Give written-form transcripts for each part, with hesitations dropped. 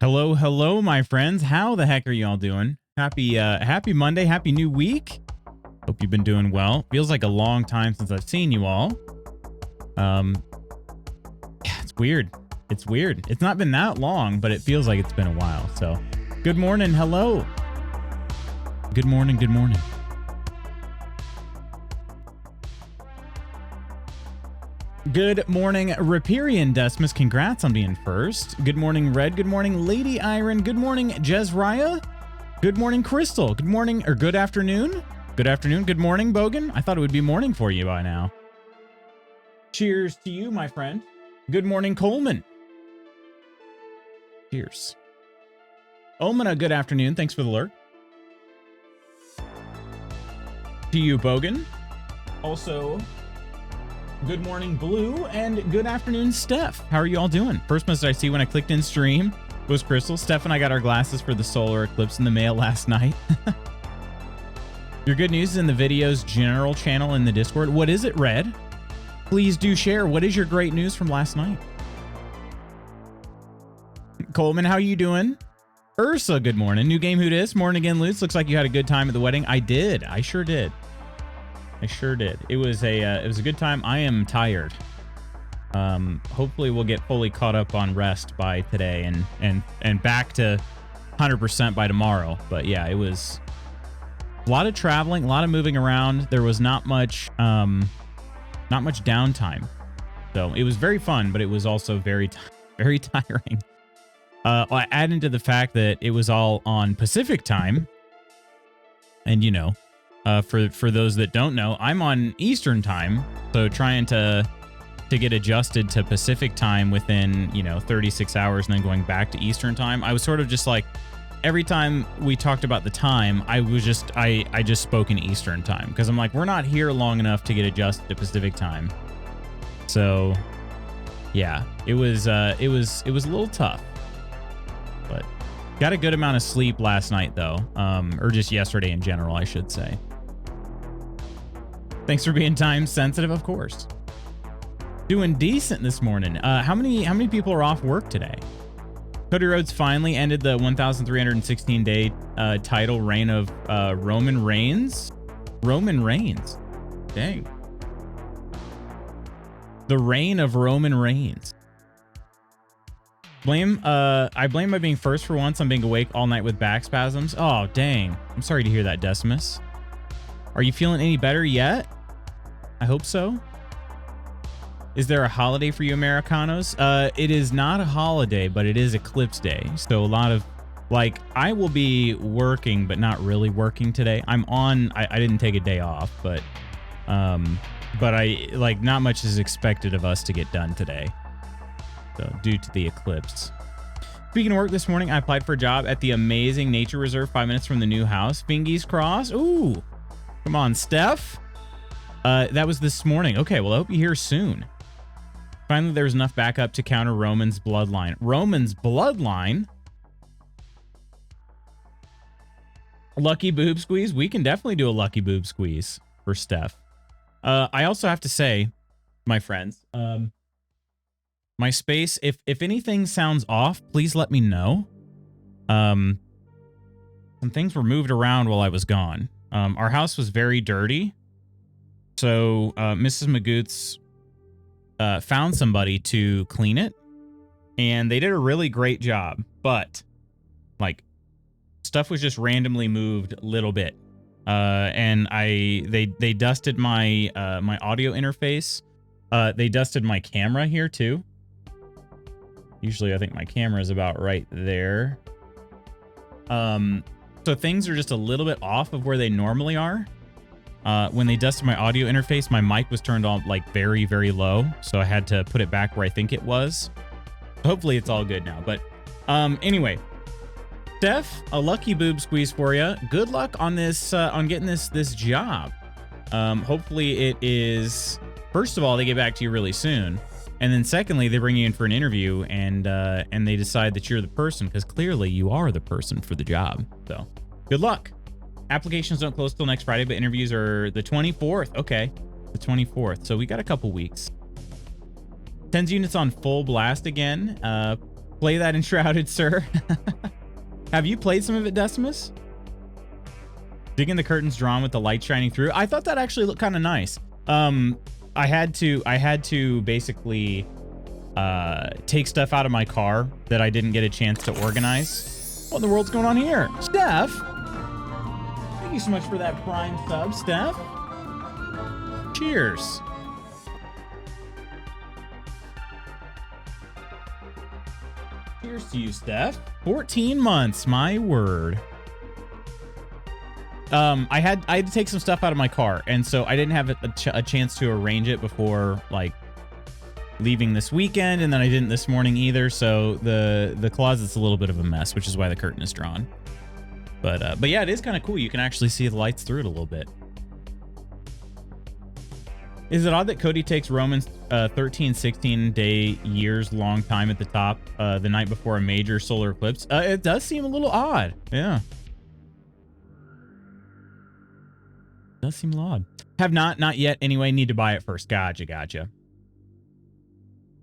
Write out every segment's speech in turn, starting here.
Hello, hello, my friends. How the heck are you all doing? Happy Monday, happy new week. Hope you've been doing well. Feels like a long time since I've seen you all. Yeah, it's weird. It's weird. It's not been that long, but it feels like it's been a while. So, good morning, hello. Good morning, good morning. Good morning, Riparian Decimus. Congrats on being first. Good morning, Red. Good morning, Lady Iron. Good morning, Jezraya. Good morning, Crystal. Good morning, or good afternoon. Good afternoon. Good morning, Bogan. I thought it would be morning for you by now. Cheers to you, my friend. Good morning, Coleman. Cheers. Omina, good afternoon. Thanks for the lurk. To you, Bogan. Also, good morning, Blue, and good afternoon, Steph. How are you all doing? First message I see when I clicked in stream was Crystal. Steph and I got our glasses for the solar eclipse in the mail last night. Your good news is in the video's general channel in the Discord. What is it, Red? Please do share. What is your great news from last night? Coleman, how are you doing? Ursa, good morning. New game, who dis? Morning again, Lutz. Looks like you had a good time at the wedding. I did. I sure did. I sure did. It was a good time. I am tired. Hopefully we'll get fully caught up on rest by today and back to 100% by tomorrow. But yeah, it was a lot of traveling, a lot of moving around. There was not much downtime. So it was very fun, but it was also very tiring. I add into the fact that it was all on Pacific time. And you know, for those that don't know, I'm on Eastern time, so trying to get adjusted to Pacific time within 36 hours and then going back to Eastern time, I was sort of just like, every time we talked about the time, I just spoke in Eastern time because I'm like, we're not here long enough to get adjusted to Pacific time. So yeah, it was a little tough, but got a good amount of sleep last night though, or just yesterday in general, I should say. Thanks for being time sensitive, of course. Doing decent this morning. How many people are off work today? Cody Rhodes finally ended the 1,316 day title reign of Roman Reigns. Roman Reigns. Dang. The reign of Roman Reigns. I blame my being first for once on being awake all night with back spasms. Oh, dang. I'm sorry to hear that, Decimus. Are you feeling any better yet? I hope so. Is there a holiday for you Americanos? It is not a holiday, but it is Eclipse Day. So a lot of, I will be working, but not really working today. I didn't take a day off, but not much is expected of us to get done today. So due to the eclipse. Speaking of work, this morning, I applied for a job at the amazing nature reserve 5 minutes from the new house. Fingies Cross. Ooh, come on, Steph. That was this morning. Okay, well, I hope you hear soon. Finally, there was enough backup to counter Roman's bloodline. Roman's bloodline? Lucky boob squeeze? We can definitely do a lucky boob squeeze for Steph. I also have to say, my friends, my space, if anything sounds off, please let me know. Some things were moved around while I was gone. Our house was very dirty. So Mrs. Magoots found somebody to clean it, and they did a really great job, but stuff was just randomly moved a little bit. And they dusted my my audio interface. They dusted my camera here too. Usually I think my camera is about right there. So things are just a little bit off of where they normally are. When they dusted my audio interface, my mic was turned on very, very low. So I had to put it back where I think it was. Hopefully it's all good now. But anyway, Steph, a lucky boob squeeze for you. Good luck on this, on getting this job. Hopefully it is, first of all, they get back to you really soon. And then secondly, they bring you in for an interview and they decide that you're the person, because clearly you are the person for the job. So good luck. Applications don't close till next Friday, but interviews are the 24th. Okay, the 24th. So we got a couple weeks. 10's units on full blast again. Play that Enshrouded, sir. Have you played some of it, Decimus? Digging the curtains drawn with the light shining through. I thought that actually looked kind of nice. I had to basically take stuff out of my car that I didn't get a chance to organize. What in the world's going on here? Steph? Thank you so much for that Prime sub, Steph. Cheers. Cheers to you, Steph. 14 months, my word. I had to take some stuff out of my car, and so I didn't have a chance to arrange it before like leaving this weekend, and then I didn't this morning either. So the closet's a little bit of a mess, which is why the curtain is drawn. But yeah, it is kind of cool. You can actually see the lights through it a little bit. Is it odd that Cody takes Roman's 13, 16 day years long time at the top the night before a major solar eclipse? It does seem a little odd. Yeah. Does seem a little odd. Have not yet. Anyway, need to buy it first. Gotcha.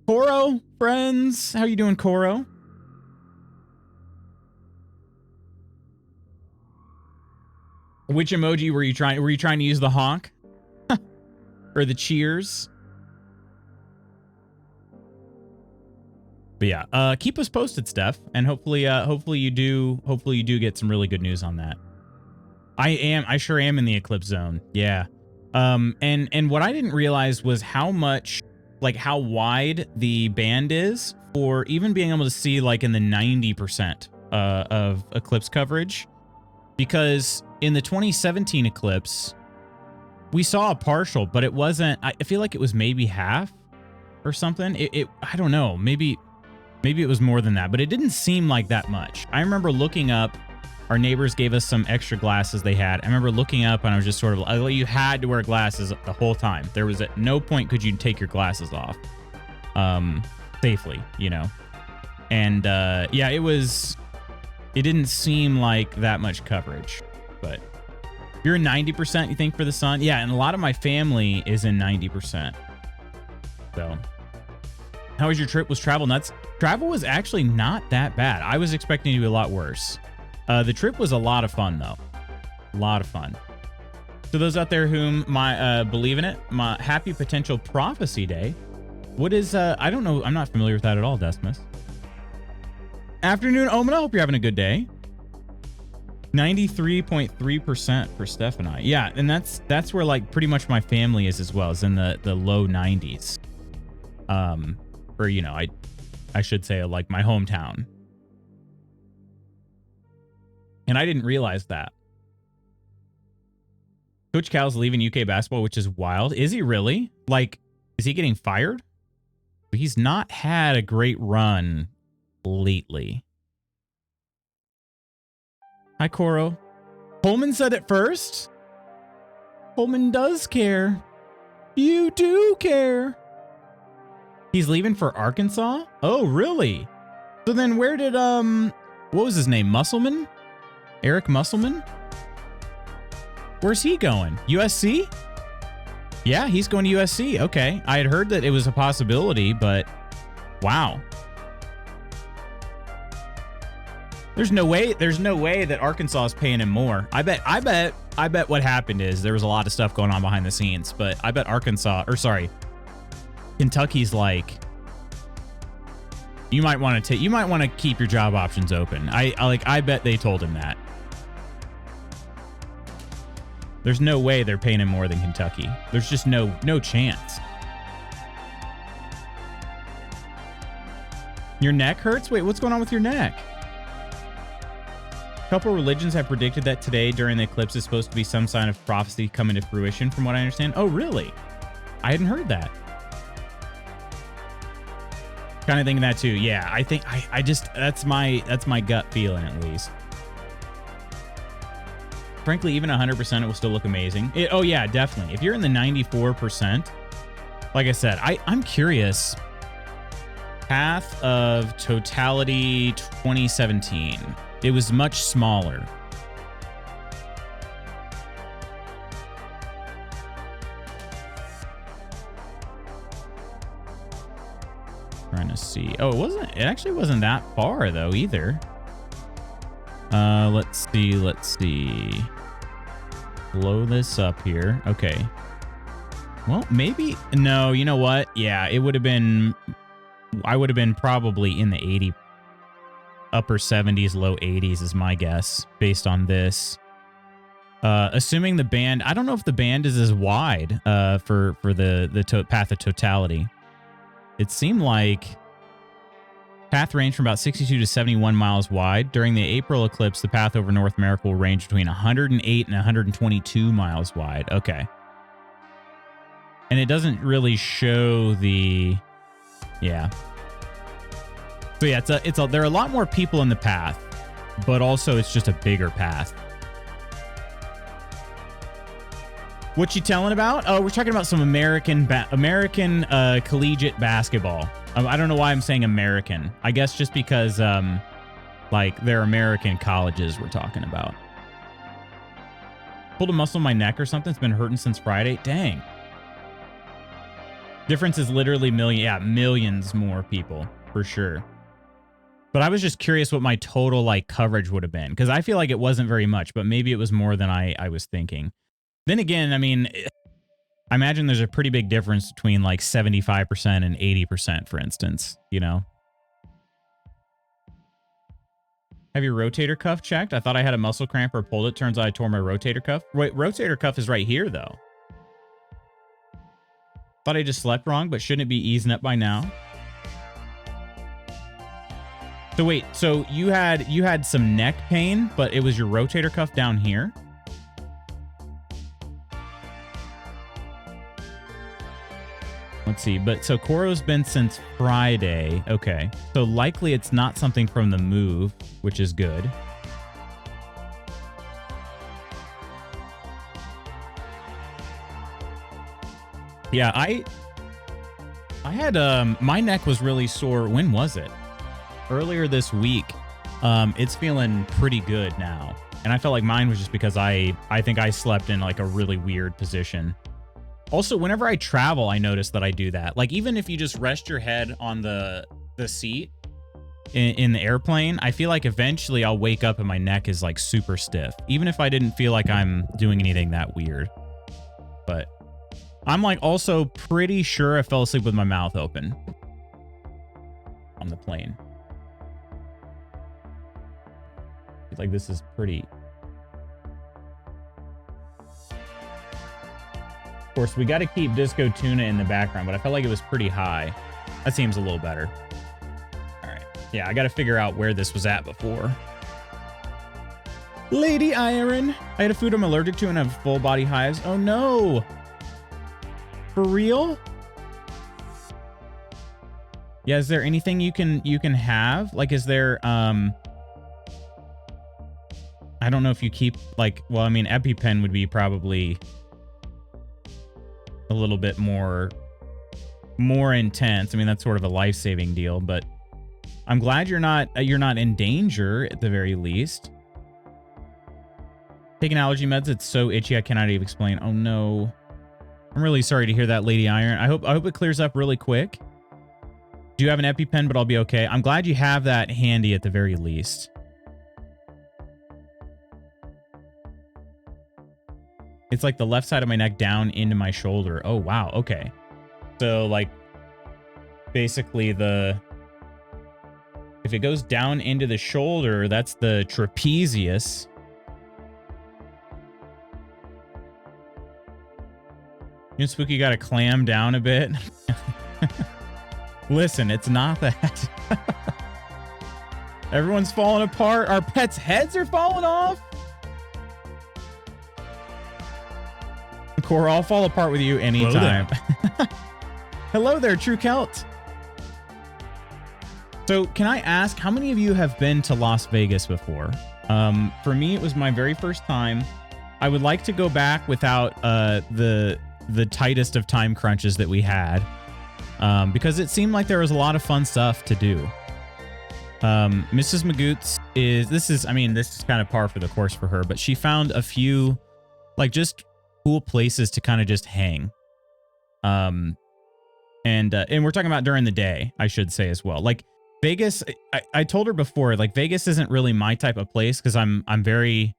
Koro, friends. How you doing, Koro? Which emoji were you trying? Were you trying to use the honk? Or the cheers? But yeah, keep us posted, Steph, and hopefully you do get some really good news on that. I sure am in the eclipse zone. Yeah. And what I didn't realize was how much, like how wide the band is for even being able to see like in the 90% of eclipse coverage, because in the 2017 eclipse, we saw a partial, but it wasn't, I feel like it was maybe half or something. I don't know, maybe it was more than that, but it didn't seem like that much. I remember looking up, our neighbors gave us some extra glasses they had. I remember looking up and I was just sort of like, you had to wear glasses the whole time. There was at no point could you take your glasses off safely, you know? And yeah, it didn't seem like that much coverage, but you're in 90%, you think, for the sun? Yeah, and a lot of my family is in 90%. So, how was your trip? Was travel nuts? Travel was actually not that bad. I was expecting it to be a lot worse. The trip was a lot of fun, though. A lot of fun. To those out there whom believe in it, my happy potential prophecy day. What is, I don't know. I'm not familiar with that at all, Decimus. Afternoon, Omen. I hope you're having a good day. 93.3% for Steph and I. Yeah, and that's where like pretty much my family is as well, is in the low 90s. Or, you know, I should say like my hometown. And I didn't realize that. Coach Cal's leaving UK basketball, which is wild. Is he really? Like, is he getting fired? He's not had a great run lately. Hi, Koro. Holman said it first. Holman does care. You do care. He's leaving for Arkansas? Oh, really? So then where did, what was his name? Musselman? Eric Musselman? Where's he going? USC? Yeah, he's going to USC. Okay. I had heard that it was a possibility, but wow. There's no way that Arkansas is paying him more. I bet what happened is there was a lot of stuff going on behind the scenes, but I bet Kentucky's like, you might want to keep your job options open. I bet they told him that. There's no way they're paying him more than Kentucky. There's just no chance. Your neck hurts? Wait, what's going on with your neck? A couple religions have predicted that today during the eclipse is supposed to be some sign of prophecy coming to fruition, from what I understand. Oh, really? I hadn't heard that. Kind of thinking that too. Yeah, I think I just that's my gut feeling at least. Frankly, even 100% it will still look amazing. Oh yeah, definitely. If you're in the 94%, like I said, I'm curious. Path of Totality 2017. It was much smaller. trying to see. Oh, it actually wasn't that far though either. Let's see. Blow this up here. Okay. Well, maybe, no, you know what? Yeah, it would have been, I would have been probably in the 80, upper 70s, low 80s is my guess based on this. Assuming the band, I don't know if the band is as wide for the path of totality. It seemed like path range from about 62 to 71 miles wide. During the April eclipse, the path over North America will range between 108 and 122 miles wide. Okay. And it doesn't really show the, yeah. So yeah, there are a lot more people in the path, but also it's just a bigger path. What you telling about? Oh, we're talking about some American collegiate basketball. I don't know why I'm saying American. I guess just because, like, they're American colleges we're talking about. Pulled a muscle in my neck or something. It's been hurting since Friday. Dang. Difference is literally millions more people for sure. But I was just curious what my total, like, coverage would have been, because I feel like it wasn't very much, but maybe it was more than I was thinking. Then again, I mean, I imagine there's a pretty big difference between like 75% and 80%, for instance, you know? Have your rotator cuff checked? I thought I had a muscle cramp or pulled it. Turns out I tore my rotator cuff. Wait, rotator cuff is right here, though. Thought I just slept wrong, but shouldn't it be easing up by now? So wait, so you had some neck pain, but it was your rotator cuff down here? Let's see, but so Koro's been since Friday. Okay, so likely it's not something from the move, which is good. Yeah, I had my neck was really sore. When was it? Earlier this week. It's feeling pretty good now, and I felt like mine was just because I think I slept in like a really weird position. Also, whenever I travel, I notice that I do that. Like, even if you just rest your head on the seat in the airplane, I feel like eventually I'll wake up and my neck is like super stiff, even if I didn't feel like I'm doing anything that weird. But I'm like also pretty sure I fell asleep with my mouth open on the plane. It's like, this is pretty... Of course, we got to keep Disco Tuna in the background, but I felt like it was pretty high. That seems a little better. All right. Yeah, I got to figure out where this was at before. Lady Iron. I had a food I'm allergic to and have full body hives. Oh, no. For real? Yeah, is there anything you can have? Like, is there... I don't know if you keep, like... Well, I mean, EpiPen would be probably... a little bit more intense. I mean, that's sort of a life-saving deal, but I'm glad you're not in danger at the very least. Taking allergy meds, it's so itchy I cannot even explain. Oh no. I'm really sorry to hear that, Lady Iron. I hope it clears up really quick. Do you have an EpiPen, but I'll be okay. I'm glad you have that handy at the very least. It's like the left side of my neck down into my shoulder. Oh, wow. Okay. So, like, basically if it goes down into the shoulder, that's the trapezius. You know, Spooky got to clam down a bit. Listen, it's not that. Everyone's falling apart. Our pets' heads are falling off. Cora, I'll fall apart with you anytime. Hello there, True Celt. So can I ask, how many of you have been to Las Vegas before? For me, it was my very first time. I would like to go back without the tightest of time crunches that we had, because it seemed like there was a lot of fun stuff to do. Mrs. Magoots this is kind of par for the course for her, but she found a few, like, just cool places to kind of just hang. And we're talking about during the day, I should say as well. Like Vegas, I told her before, like Vegas isn't really my type of place because I'm very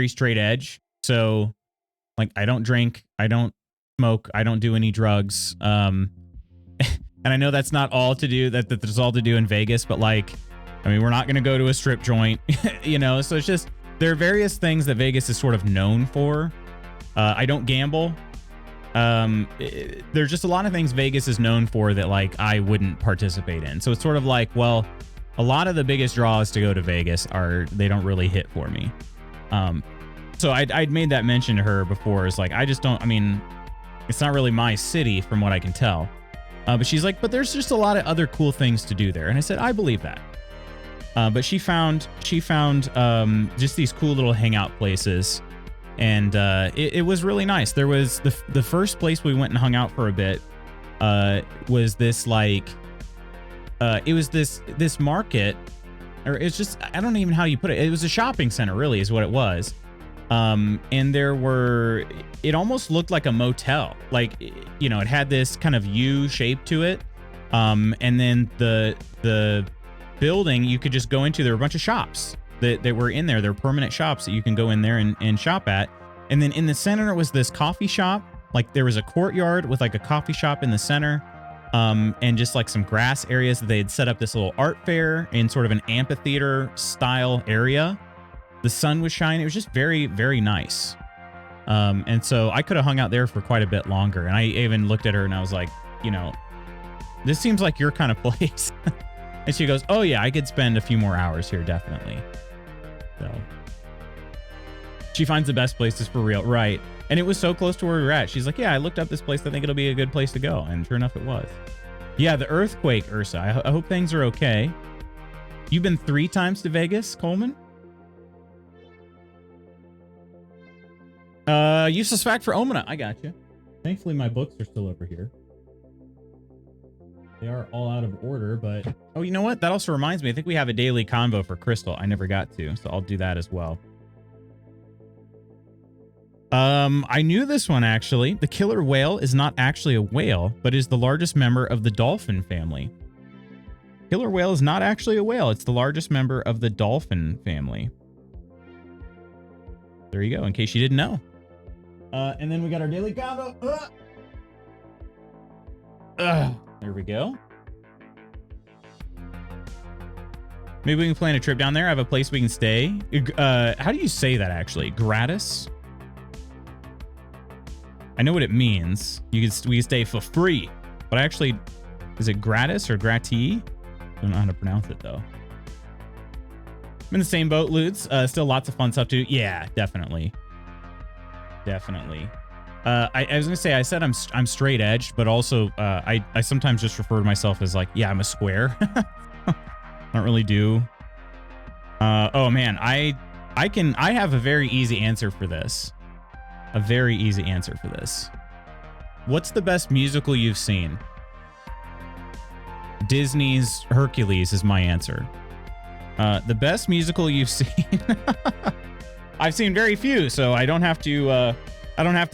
straight edge. So like I don't drink, I don't smoke, I don't do any drugs. And I know that's not all to do that there's all to do in Vegas, but like, I mean, we're not going to go to a strip joint, you know? So it's just, there are various things that Vegas is sort of known for. I don't gamble. There's just a lot of things Vegas is known for that like I wouldn't participate in. So it's sort of like, well, a lot of the biggest draws to go to Vegas they don't really hit for me. So I'd made that mention to her before. It's like, I just don't, I mean, it's not really my city from what I can tell. But she's like, but there's just a lot of other cool things to do there. And I said, I believe that. But she found just these cool little hangout places. And it was really nice. There was the first place we went and hung out for a bit was this like, it was this market, or it's just, I don't even know how you put it. It was a shopping center really is what it was. And it almost looked like a motel. Like, you know, it had this kind of U shape to it. And then the building you could just go into, there were a bunch of shops that were in there. They're permanent shops that you can go in there and shop at. And then in the center was this coffee shop. Like there was a courtyard with like a coffee shop in the center. And just like some grass areas that they had set up this little art fair in sort of an amphitheater style area. The sun was shining. It was just very, very nice. And so I could have hung out there for quite a bit longer. And I even looked at her and I was like, you know, this seems like your kind of place. And she goes, oh yeah, I could spend a few more hours here, definitely. So she finds the best places for real. Right. And it was so close to where we were at. She's like, yeah, I looked up this place. I think it'll be a good place to go. And sure enough, it was. Yeah, the earthquake, Ursa. I hope things are okay. You've been 3 times to Vegas, Coleman? Useless fact for Omina. I got you. Thankfully, my books are still over here. They are all out of order, but... Oh, you know what? That also reminds me. I think we have a daily convo for Crystal. I never got to, so I'll do that as well. I knew this one, actually. The killer whale is not actually a whale, but is the largest member of the dolphin family. Killer whale is not actually a whale. It's the largest member of the dolphin family. There you go, in case you didn't know. And then we got our daily combo. There we go. Maybe we can plan a trip down there. I have a place we can stay. How do you say that, actually? Gratis? I know what it means. We can stay for free. But actually, is it gratis or gratis? I don't know how to pronounce it, though. I'm in the same boat, Lutz. Still lots of fun stuff, too. Yeah, definitely. Definitely. I was gonna say, I said I'm straight edged, but also I sometimes just refer to myself as like, yeah, I'm a square. I don't really do. Oh man, I have a very easy answer for this. A very easy answer for this. What's the best musical you've seen? Disney's Hercules is my answer. The best musical you've seen. I've seen very few, so I don't have to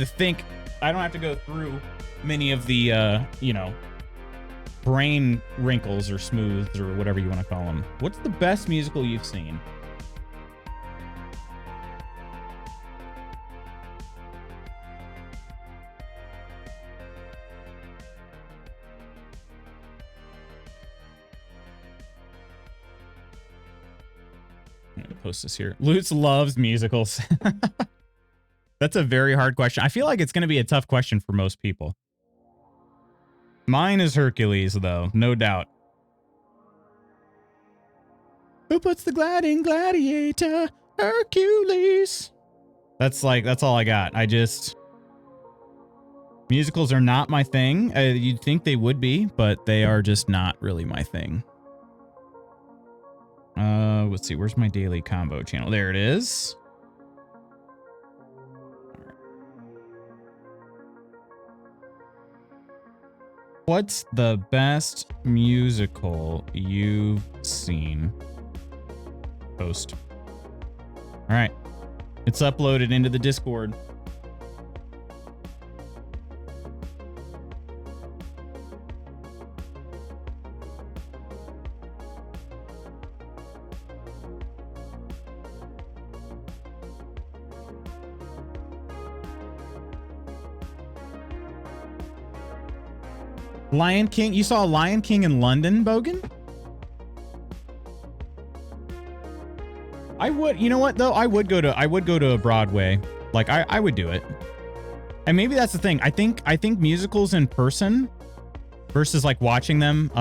think. I don't have to go through many of the, you know, brain wrinkles or smooths or whatever you want to call them. What's the best musical you've seen? I'm gonna post this here. Lutz loves musicals. That's a very hard question. I feel like it's going to be a tough question for most people. Mine is Hercules, though, no doubt. Who puts the gliding gladiator? Hercules. That's all I got. Musicals are not my thing. You'd think they would be, but they are just not really my thing. Let's see. Where's my daily combo channel? There it is. What's the best musical you've seen? Post. All right. It's uploaded into the Discord. Lion King. You saw Lion King in London, Bogan? I would, you know what though? I would go to a Broadway. Like I would do it. And maybe that's the thing. I think musicals in person versus like watching them,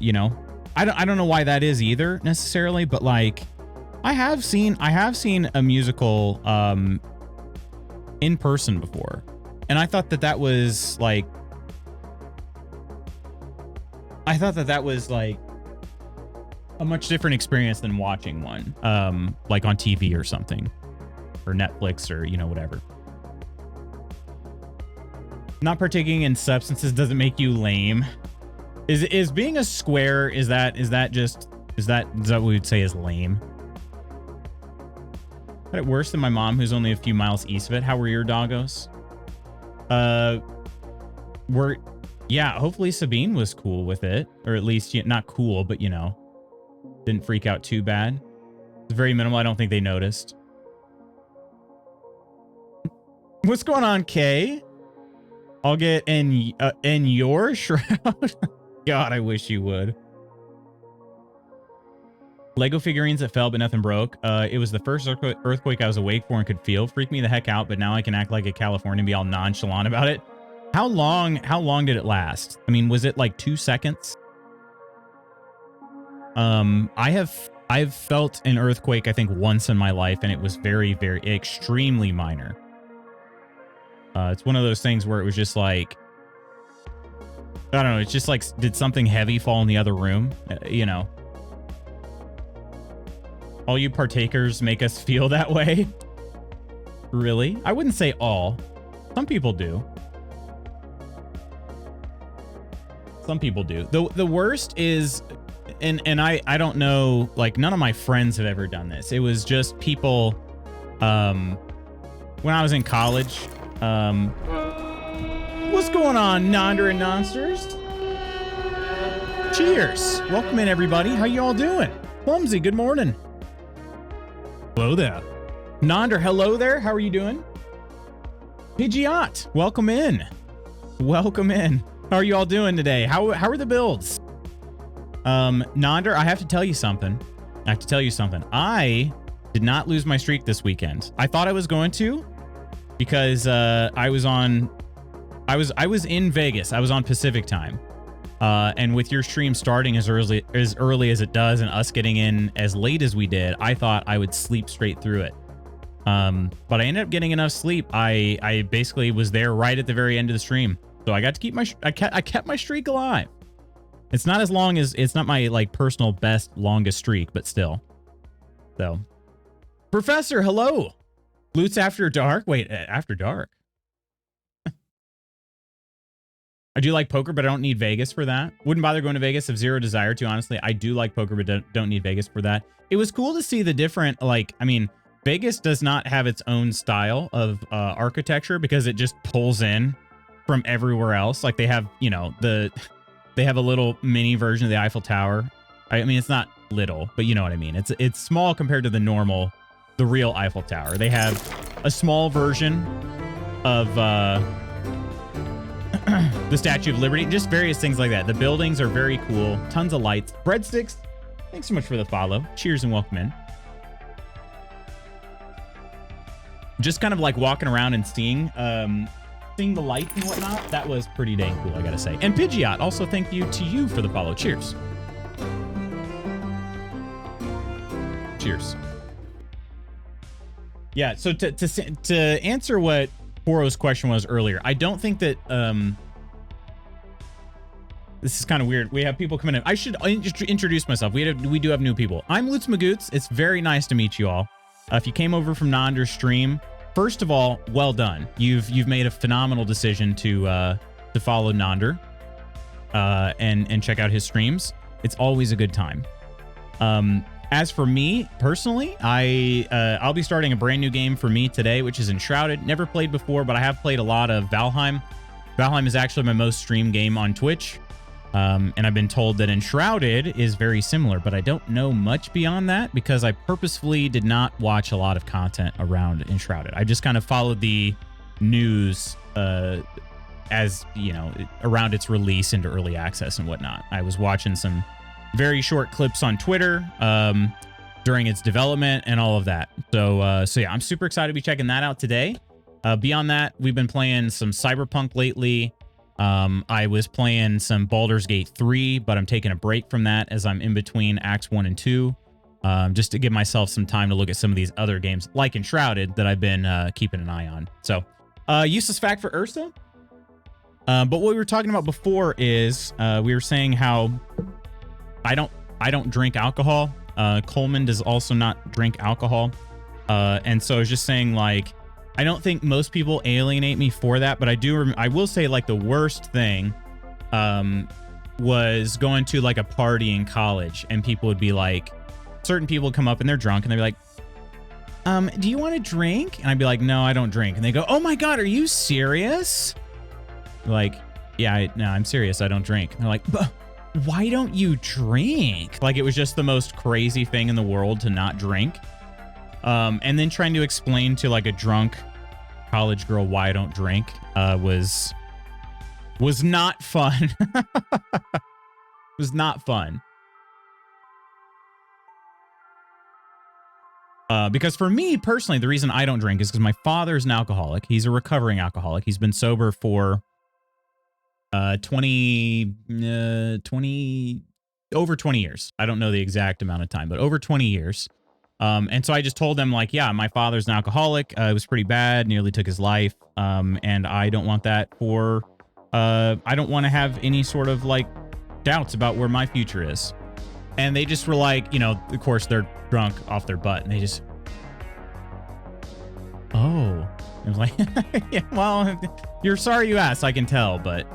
you know, I don't know why that is either necessarily, but like I have seen a musical in person before. And I thought that was like a much different experience than watching one, like on TV or something, or Netflix or, you know, whatever. Not partaking in substances doesn't make you lame. Is being a square, is that what we'd say is lame? Got it worse than my mom, who's only a few miles east of it. How were your doggos? Yeah, hopefully Sabine was cool with it, or at least not cool, but you know, didn't freak out too bad. It's very minimal. I don't think they noticed. What's going on, Kay? I'll get in your shroud. God, I wish you would. Lego figurines that fell, but nothing broke. It was the first earthquake I was awake for and could feel. Freaked me the heck out, but now I can act like a Californian and be all nonchalant about it. How long did it last? I mean, was it like 2 seconds? I've felt an earthquake, I think, once in my life, and it was very, very extremely minor. It's one of those things where it was just like, I don't know, it's just like, did something heavy fall in the other room? You know. All you partakers make us feel that way? Really? I wouldn't say all. Some people do. Some people do. The worst is, and I don't know, like none of my friends have ever done this. It was just people, when I was in college, what's going on, Nonder and Nonsters? Cheers. Welcome in, everybody. How you all doing? Clumsy, good morning. Hello there. Nonder, hello there. How are you doing? Pidgeot, welcome in. Welcome in. How are you all doing today? How are the builds? Nonder, I have to tell you something. I did not lose my streak this weekend. I thought I was going to, because I was in Vegas. I was on Pacific time. And with your stream starting as early as it does and us getting in as late as we did, I thought I would sleep straight through it. But I ended up getting enough sleep. I basically was there right at the very end of the stream. So I got to keep I kept my streak alive. It's not as long as, it's not my like personal best longest streak, but still. So, Professor, hello. Loots after dark. Wait, after dark. I do like poker, but I don't need Vegas for that. Wouldn't bother going to Vegas, have zero desire to, honestly. I do like poker, but don't need Vegas for that. It was cool to see the different, like, I mean, Vegas does not have its own style of architecture because it just pulls in from everywhere else. Like they have, you know, they have a little mini version of the Eiffel Tower. I mean, it's not little, but you know what I mean. It's small compared to the real Eiffel Tower. They have a small version of the Statue of Liberty, just various things like that. The buildings are very cool. Tons of lights. Breadsticks, thanks so much for the follow. Cheers and welcome in. Just kind of like walking around and seeing the lights and whatnot. That was pretty dang cool, I gotta say. And Pidgeot, also thank you to you for the follow. Cheers. Cheers. Yeah, so to answer what Poro's question was earlier, I don't think that this is kind of weird. We have people coming in. I should introduce myself. We do have new people. I'm Lutz Magoots. It's very nice to meet you all. If you came over from Nonder's stream, first of all, well done. You've made a phenomenal decision to follow Nonder and check out his streams. It's always a good time. As for me personally, I'll be starting a brand new game for me today, which is Enshrouded. Never played before, but I have played a lot of Valheim. Valheim is actually my most streamed game on Twitch. And I've been told that Enshrouded is very similar, but I don't know much beyond that because I purposefully did not watch a lot of content around Enshrouded. I just kind of followed the news as you know, around its release into early access and whatnot. I was watching some very short clips on Twitter during its development and all of that. So yeah, I'm super excited to be checking that out today. Beyond that, we've been playing some Cyberpunk lately. I was playing some Baldur's Gate 3, but I'm taking a break from that as I'm in between Acts 1 and 2, just to give myself some time to look at some of these other games like Enshrouded that I've been keeping an eye on. So, useless fact for Ursa. But what we were talking about before is we were saying how I don't drink alcohol. Coleman does also not drink alcohol. And so I was just saying, like, I don't think most people alienate me for that, but I will say, like, the worst thing was going to like a party in college, and people would be like, certain people come up and they're drunk and they'd be like, do you want to drink? And I'd be like, no, I don't drink. And they go, oh my God, are you serious? Like, yeah, no, I'm serious. I don't drink. And they're like, but why don't you drink? Like, it was just the most crazy thing in the world to not drink. And then trying to explain to like a drunk college girl why I don't drink was not fun. Was not fun. Because for me personally, the reason I don't drink is because my father is an alcoholic. He's a recovering alcoholic. He's been sober for over 20 years. I don't know the exact amount of time, but over 20 years. And so I just told them, like, yeah, my father's an alcoholic. It was pretty bad, nearly took his life. And I don't want that for, I don't want to have any sort of like doubts about where my future is. And they just were like, you know, of course they're drunk off their butt, and they just, oh, I was like, yeah, well, you're sorry you asked, I can tell, but,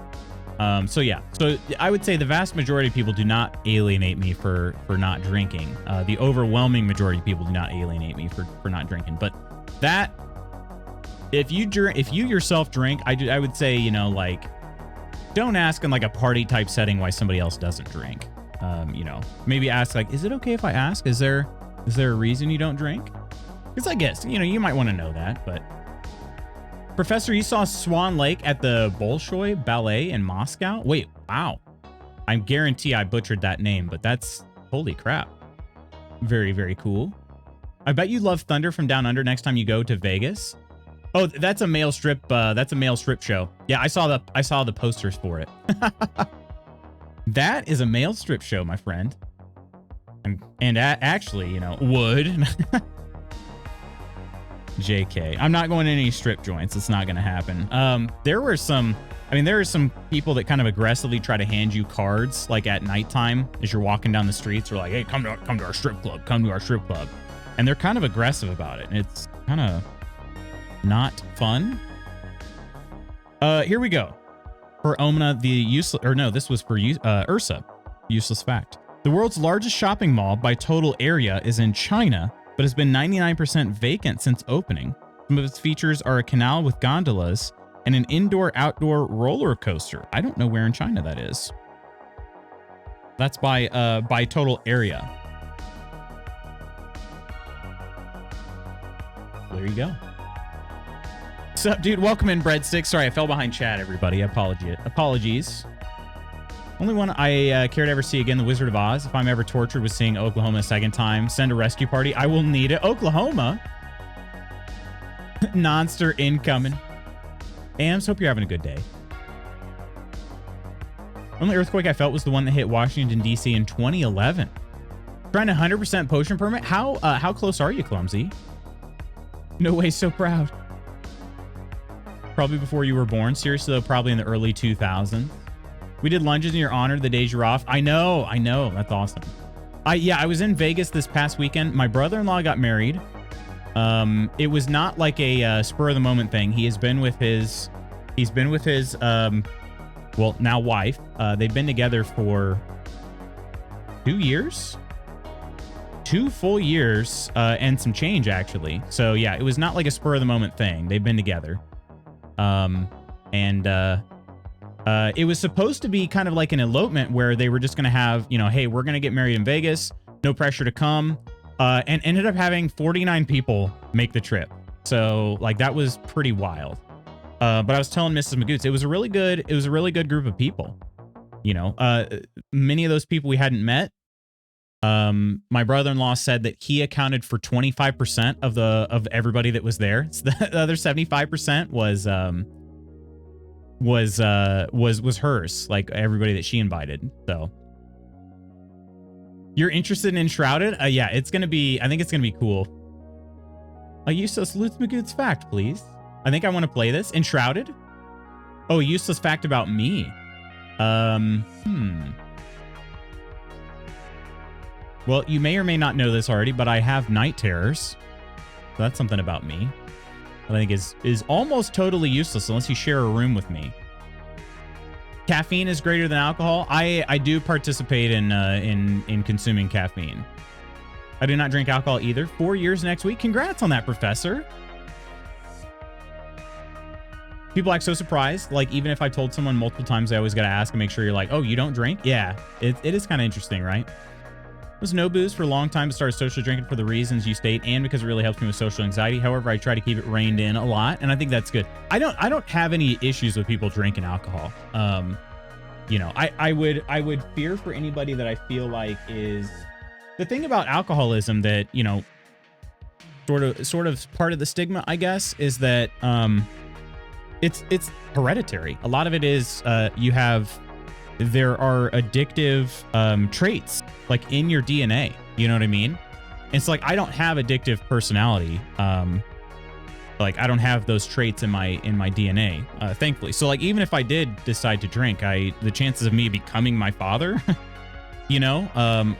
so yeah, so I would say the vast majority of people do not alienate me for not drinking. The overwhelming majority of people do not alienate me for not drinking. But that, if you yourself drink, I would say, you know, like, don't ask in like a party type setting why somebody else doesn't drink. You know, maybe ask like, is it okay if I ask? Is there a reason you don't drink? Because I guess, you know, you might want to know that, but. Professor, you saw Swan Lake at the Bolshoi Ballet in Moscow? Wait, wow. I guarantee I butchered that name, but that's, holy crap. Very, very cool. I bet you love Thunder from Down Under next time you go to Vegas. Oh, that's a male strip show. Yeah, I saw the posters for it. That is a male strip show, my friend. And actually, you know, would. JK. I'm not going to any strip joints. It's not going to happen. There are some people that kind of aggressively try to hand you cards like at nighttime as you're walking down the streets, or like, hey, come to our strip club. Come to our strip club. And they're kind of aggressive about it. And it's kind of not fun. Here we go. For Omna, this was for Ursa. Useless fact. The world's largest shopping mall by total area is in China, but has been 99% vacant since opening. Some of its features are a canal with gondolas and an indoor-outdoor roller coaster. I don't know where in China that is. That's by total area. There you go. What's up, dude? Welcome in, Breadstick. Sorry, I fell behind chat, everybody. Apologies. Only one I care to ever see again, The Wizard of Oz. If I'm ever tortured with seeing Oklahoma a second time, send a rescue party. I will need it. Oklahoma? Nonster incoming. Ams, hope you're having a good day. Only earthquake I felt was the one that hit Washington, D.C. in 2011. Trying a 100% potion permit? How close are you, Clumsy? No way, so proud. Probably before you were born. Seriously, though, probably in the early 2000s. We did lunges in your honor the days you're off. I know. That's awesome. I was in Vegas this past weekend. My brother-in-law got married. It was not like a spur of the moment thing. He's been with his well, now wife. They've been together for 2 years, 2 full years, and some change actually. So yeah, it was not like a spur of the moment thing. They've been together. It was supposed to be kind of like an elopement where they were just going to have, you know, hey, we're going to get married in Vegas. No pressure to come. And ended up having 49 people make the trip. So like that was pretty wild. But I was telling Mrs. Magoots, it was a really good group of people. You know, many of those people we hadn't met. My brother-in-law said that he accounted for 25% of everybody that was there. So the other 75% was hers, like everybody that she invited. So you're interested in Enshrouded? Yeah, I think it's gonna be cool. A useless Lutz Magoots fact, please. I think I want to play this. Enshrouded? Oh, a useless fact about me. Well, you may or may not know this already, but I have night terrors. So that's something about me. I think is almost totally useless unless you share a room with me. Caffeine is greater than alcohol. I do participate in consuming caffeine. I do not drink alcohol either. 4 years next week. Congrats on that, Professor. People act so surprised. Like, even if I told someone multiple times, I always got to ask and make sure you're like, oh, you don't drink? Yeah, it is kind of interesting, right? Was no booze for a long time, but started social drinking for the reasons you state and because it really helps me with social anxiety. However, I try to keep it reined in a lot, and I think that's good. I don't have any issues with people drinking alcohol. You know, I would fear for anybody that I feel like is the thing about alcoholism that, you know, sort of part of the stigma, I guess, is that it's hereditary. A lot of it is there are addictive traits like in your DNA. You know what I mean? It's like I don't have addictive personality. Like I don't have those traits in my DNA, thankfully. So like even if I did decide to drink, the chances of me becoming my father, you know,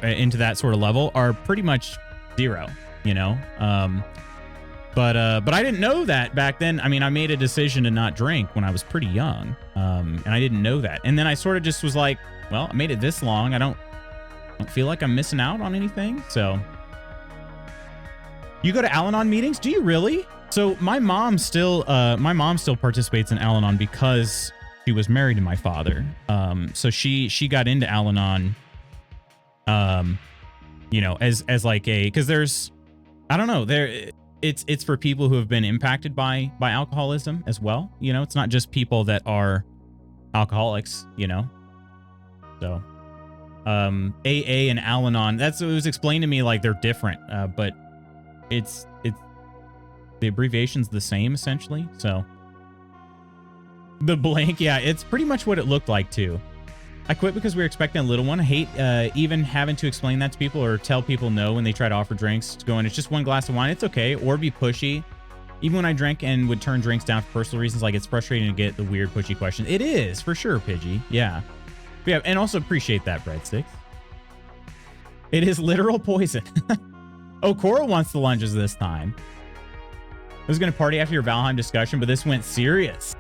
into that sort of level are pretty much zero. You know, but I didn't know that back then. I mean, I made a decision to not drink when I was pretty young, and I didn't know that. And then I sort of just was like, well, I made it this long. I don't feel like I'm missing out on anything. So you go to Al-Anon meetings? Do you really? So my mom still participates in Al-Anon because she was married to my father. So she got into Al-Anon, you know, as like because there's, I don't know, it's for people who have been impacted by alcoholism as well. You know, it's not just people that are alcoholics, you know. So AA and Al-Anon, it was explained to me like they're different, but it's the abbreviation's the same essentially. So the blank, yeah, it's pretty much what it looked like too. I quit because we were expecting a little one. I hate even having to explain that to people or tell people no when they try to offer drinks. To go in, it's just one glass of wine. It's okay. Or be pushy. Even when I drank and would turn drinks down for personal reasons, like it's frustrating to get the weird pushy questions. It is, for sure, Pidgey. Yeah. But yeah, and also appreciate that, Breadsticks. It is literal poison. Oh, Coral wants the lunges this time. I was going to party after your Valheim discussion, but this went serious.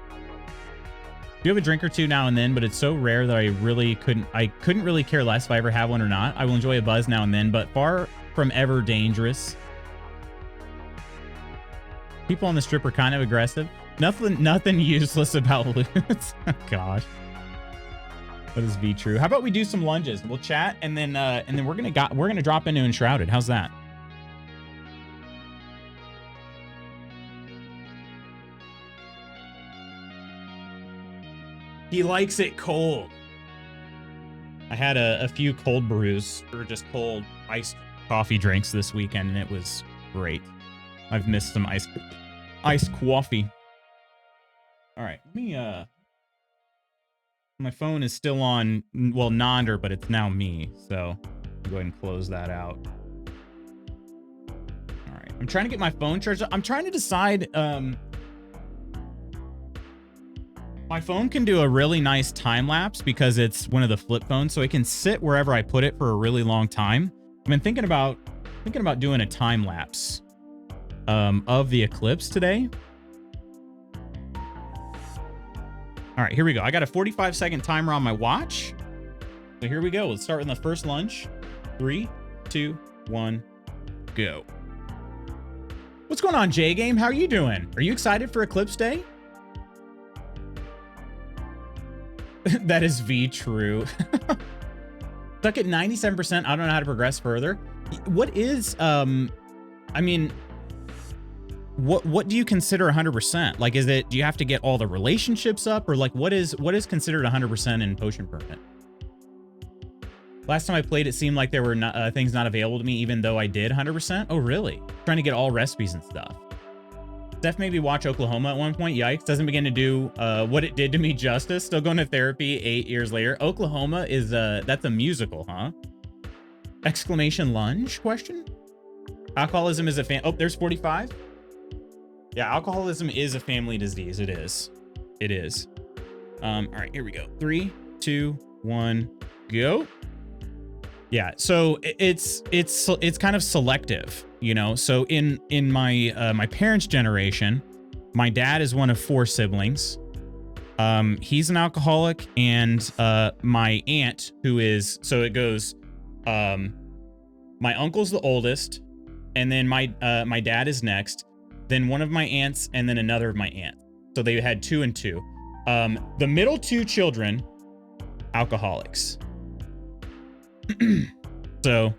Do have a drink or two now and then, but it's so rare that I couldn't really care less if I ever have one or not. I will enjoy a buzz now and then, but far from ever dangerous. People on the strip are kind of aggressive. Nothing useless about loot. Oh, gosh. What is V true? How about we do some lunges? We'll chat and then we're gonna drop into Enshrouded. How's that? He likes it cold. I had a few cold brews or just cold iced coffee drinks this weekend, and it was great. I've missed some iced coffee. All right, let me my phone is still on, well, Nonder, but it's now me, so I'll go ahead and close that out. All right, I'm trying to get my phone charged up. I'm trying to decide, my phone can do a really nice time lapse because it's one of the flip phones, so it can sit wherever I put it for a really long time. I've been thinking about doing a time lapse of the eclipse today. All right, here we go. I got a 45-second timer on my watch. So here we go. Let's start with the first lunge. 3, 2, 1, go. What's going on, J Game? How are you doing? Are you excited for Eclipse Day? That is V true. Stuck at 97%. I don't know how to progress further. What is, I mean, what do you consider 100%? Like, is it, do you have to get all the relationships up, or like what is considered 100% in Potion Permit? Last time I played, it seemed like there were not, things not available to me, even though I did 100%. Oh, really? Trying to get all recipes and stuff. Steph made me watch Oklahoma at one point. Yikes. Doesn't begin to do what it did to me justice. Still going to therapy 8 years later. Oklahoma is, that's a musical, huh? Exclamation lunge? Question? Alcoholism is a oh, there's 45. Yeah, alcoholism is a family disease. It is. It is. All right, here we go. 3, 2, 1, go. Yeah, so it's kind of selective, you know. So in my my parents' generation, my dad is one of 4 siblings. He's an alcoholic, and my aunt, who is, so it goes, my uncle's the oldest, and then my dad is next, then one of my aunts, and then another of my aunts. So they had 2 and 2. The middle 2 children, alcoholics. So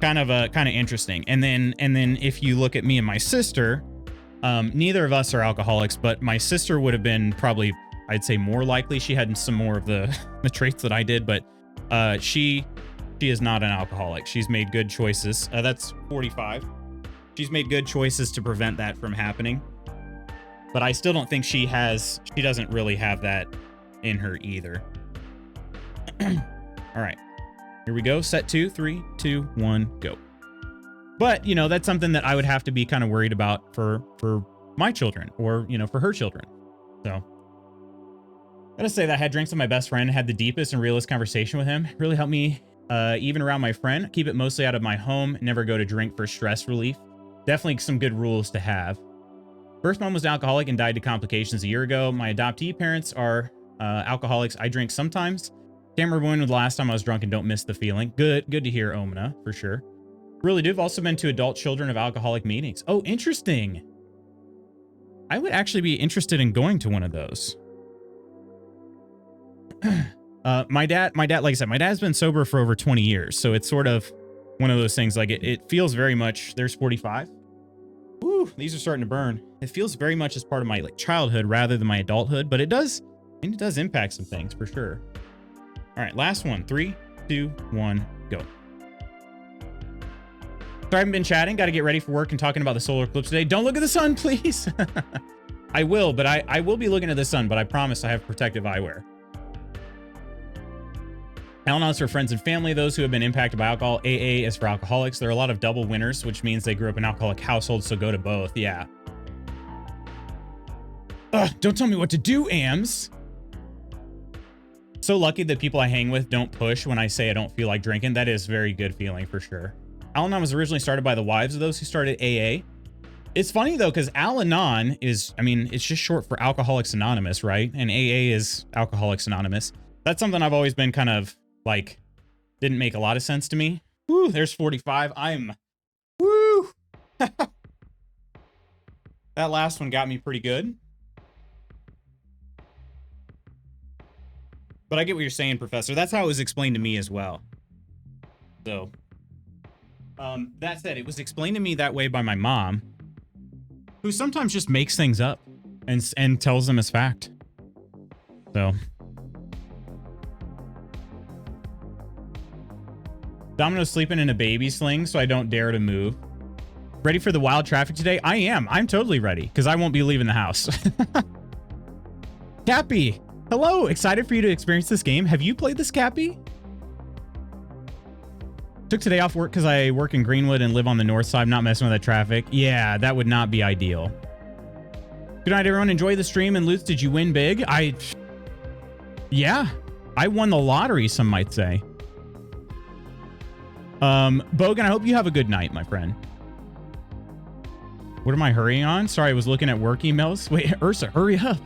kind of interesting. And then if you look at me and my sister, neither of us are alcoholics, but my sister would have been probably, I'd say, more likely. She had some more of the traits that I did, but she is not an alcoholic. She's made good choices. That's 45. She's made good choices to prevent that from happening. But I still don't think she doesn't really have that in her either. All right. Here we go. Set 2, 3, 2, 1, go. But, you know, that's something that I would have to be kind of worried about for my children, or, you know, for her children. So, gotta say that I had drinks with my best friend, had the deepest and realest conversation with him. Really helped me, even around my friend. Keep it mostly out of my home. Never go to drink for stress relief. Definitely some good rules to have. First mom was alcoholic and died to complications a year ago. My adoptee parents are alcoholics. I drink sometimes. Can't remember when was the last time I was drunk and don't miss the feeling. Good to hear, Omina, for sure. Really do. I've also been to adult children of alcoholic meetings. Oh, interesting. I would actually be interested in going to one of those. My dad, like I said, my dad's been sober for over 20 years. So it's sort of one of those things, like it feels very much, there's 45. Woo, these are starting to burn. It feels very much as part of my like childhood rather than my adulthood, but it does impact some things for sure. All right, last one. 3, 2, 1, go. So I haven't been chatting. Got to get ready for work and talking about the solar eclipse today. Don't look at the sun, please. I will, but I will be looking at the sun, but I promise I have protective eyewear. Al-Anon is for friends and family, those who have been impacted by alcohol. AA is for alcoholics. There are a lot of double winners, which means they grew up in alcoholic households, so go to both. Yeah. Ugh, don't tell me what to do, AMS. So lucky that people I hang with don't push when I say I don't feel like drinking. That is a very good feeling for sure. Al-Anon was originally started by the wives of those who started AA. It's funny though, because Al-Anon is, I mean, it's just short for Alcoholics Anonymous, right? And AA is Alcoholics Anonymous. That's something I've always been kind of like, didn't make a lot of sense to me. Woo, there's 45. Woo. That last one got me pretty good. But I get what you're saying, Professor. That's how it was explained to me as well. So, that said, it was explained to me that way by my mom, who sometimes just makes things up and tells them as fact. So, Domino's sleeping in a baby sling, so I don't dare to move. Ready for the wild traffic today? I am. I'm totally ready, because I won't be leaving the house. Cappy! Hello, excited for you to experience this game. Have you played this, Cappy? Took today off work because I work in Greenwood and live on the north side. I'm not messing with that traffic. Yeah, that would not be ideal. Good night, everyone. Enjoy the stream. And Lutz, did you win big? Yeah, I won the lottery, some might say. Bogan, I hope you have a good night, my friend. What am I hurrying on? Sorry, I was looking at work emails. Wait, Ursa, hurry up.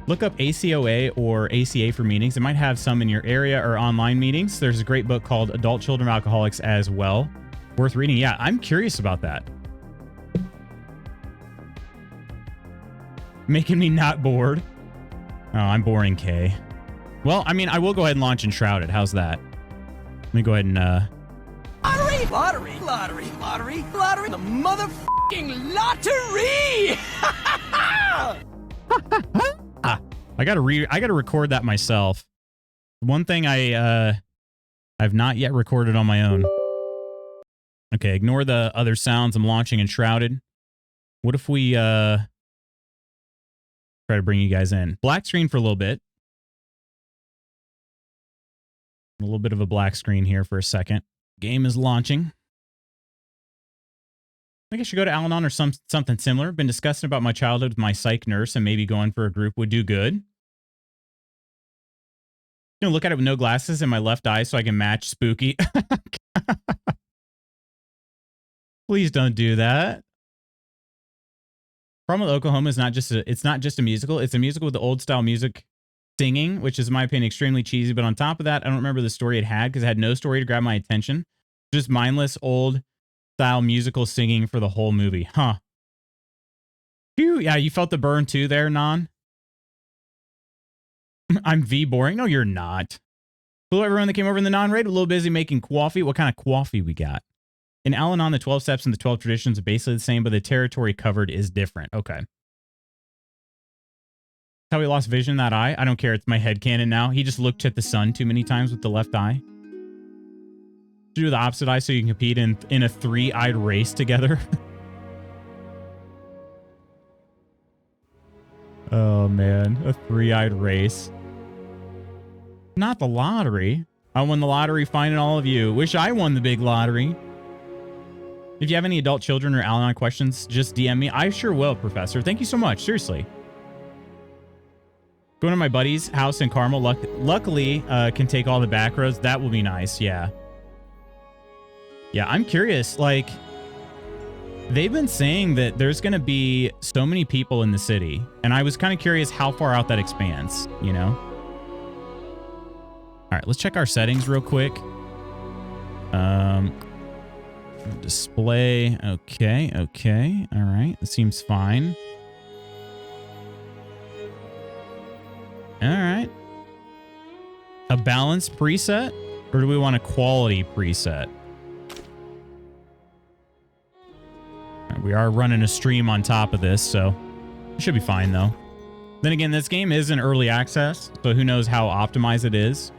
Look up ACOA or ACA for meetings. It might have some in your area or online meetings. There's a great book called Adult Children of Alcoholics as well. Worth reading. Yeah, I'm curious about that. Making me not bored. Oh, I'm boring, Kay. Well, I mean, I will go ahead and launch Enshrouded. How's that? Let me go ahead and... Lottery, lottery, lottery, lottery, the motherfucking lottery! I gotta record that myself. One thing I've not yet recorded on my own. Okay, ignore the other sounds. I'm launching Enshrouded. What if we try to bring you guys in? Black screen for a little bit. A little bit of a black screen here for a second. Game is launching. I think I should go to Al-Anon or something similar. Been discussing about my childhood with my psych nurse, and maybe going for a group would do good. You know, look at it with no glasses in my left eye so I can match Spooky. Please don't do that. Problem with Oklahoma is it's not just a musical. It's a musical with the old style music singing, which is in my opinion extremely cheesy. But on top of that, I don't remember the story it had because it had no story to grab my attention. Just mindless old style musical singing for the whole movie. Huh. Phew, yeah, you felt the burn too there, Non? I'm V boring. No, you're not. Hello, everyone that came over in the non-raid. A little busy making coffee. What kind of coffee we got? In Al-Anon, the 12 steps and the 12 traditions are basically the same, but the territory covered is different. Okay. How he lost vision in that eye? I don't care. It's my headcanon now. He just looked at the sun too many times with the left eye. Do the opposite eye so you can compete in a three-eyed race together. Oh, man. A three-eyed race. Not the lottery. I won the lottery finding all of you. Wish I won the big lottery. If you have any adult children or Al-Anon questions, just DM me. I sure will, Professor. Thank you so much. Seriously. Going to my buddy's house in Carmel. Luckily, can take all the back roads. That will be nice. Yeah. Yeah, I'm curious. Like, they've been saying that there's going to be so many people in the city. And I was kind of curious how far out that expands, you know? All right, let's check our settings real quick. Display. Okay. All right, that seems fine. All right. A balanced preset, or do we want a quality preset? Right, we are running a stream on top of this, so it should be fine, though. Then again, this game is in early access, so who knows how optimized it is.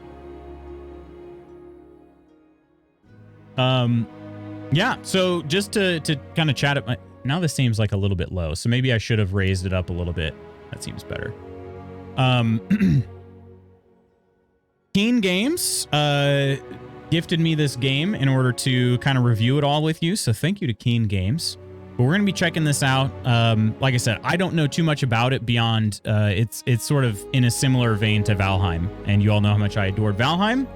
Yeah, so just to kind of chat up, now this seems like a little bit low, so maybe I should have raised it up a little bit. That seems better. Keen Games gifted me this game in order to kind of review it all with you, so thank you to Keen Games. But we're going to be checking this out. Like I said, I don't know too much about it beyond it's sort of in a similar vein to Valheim, and you all know how much I adored Valheim.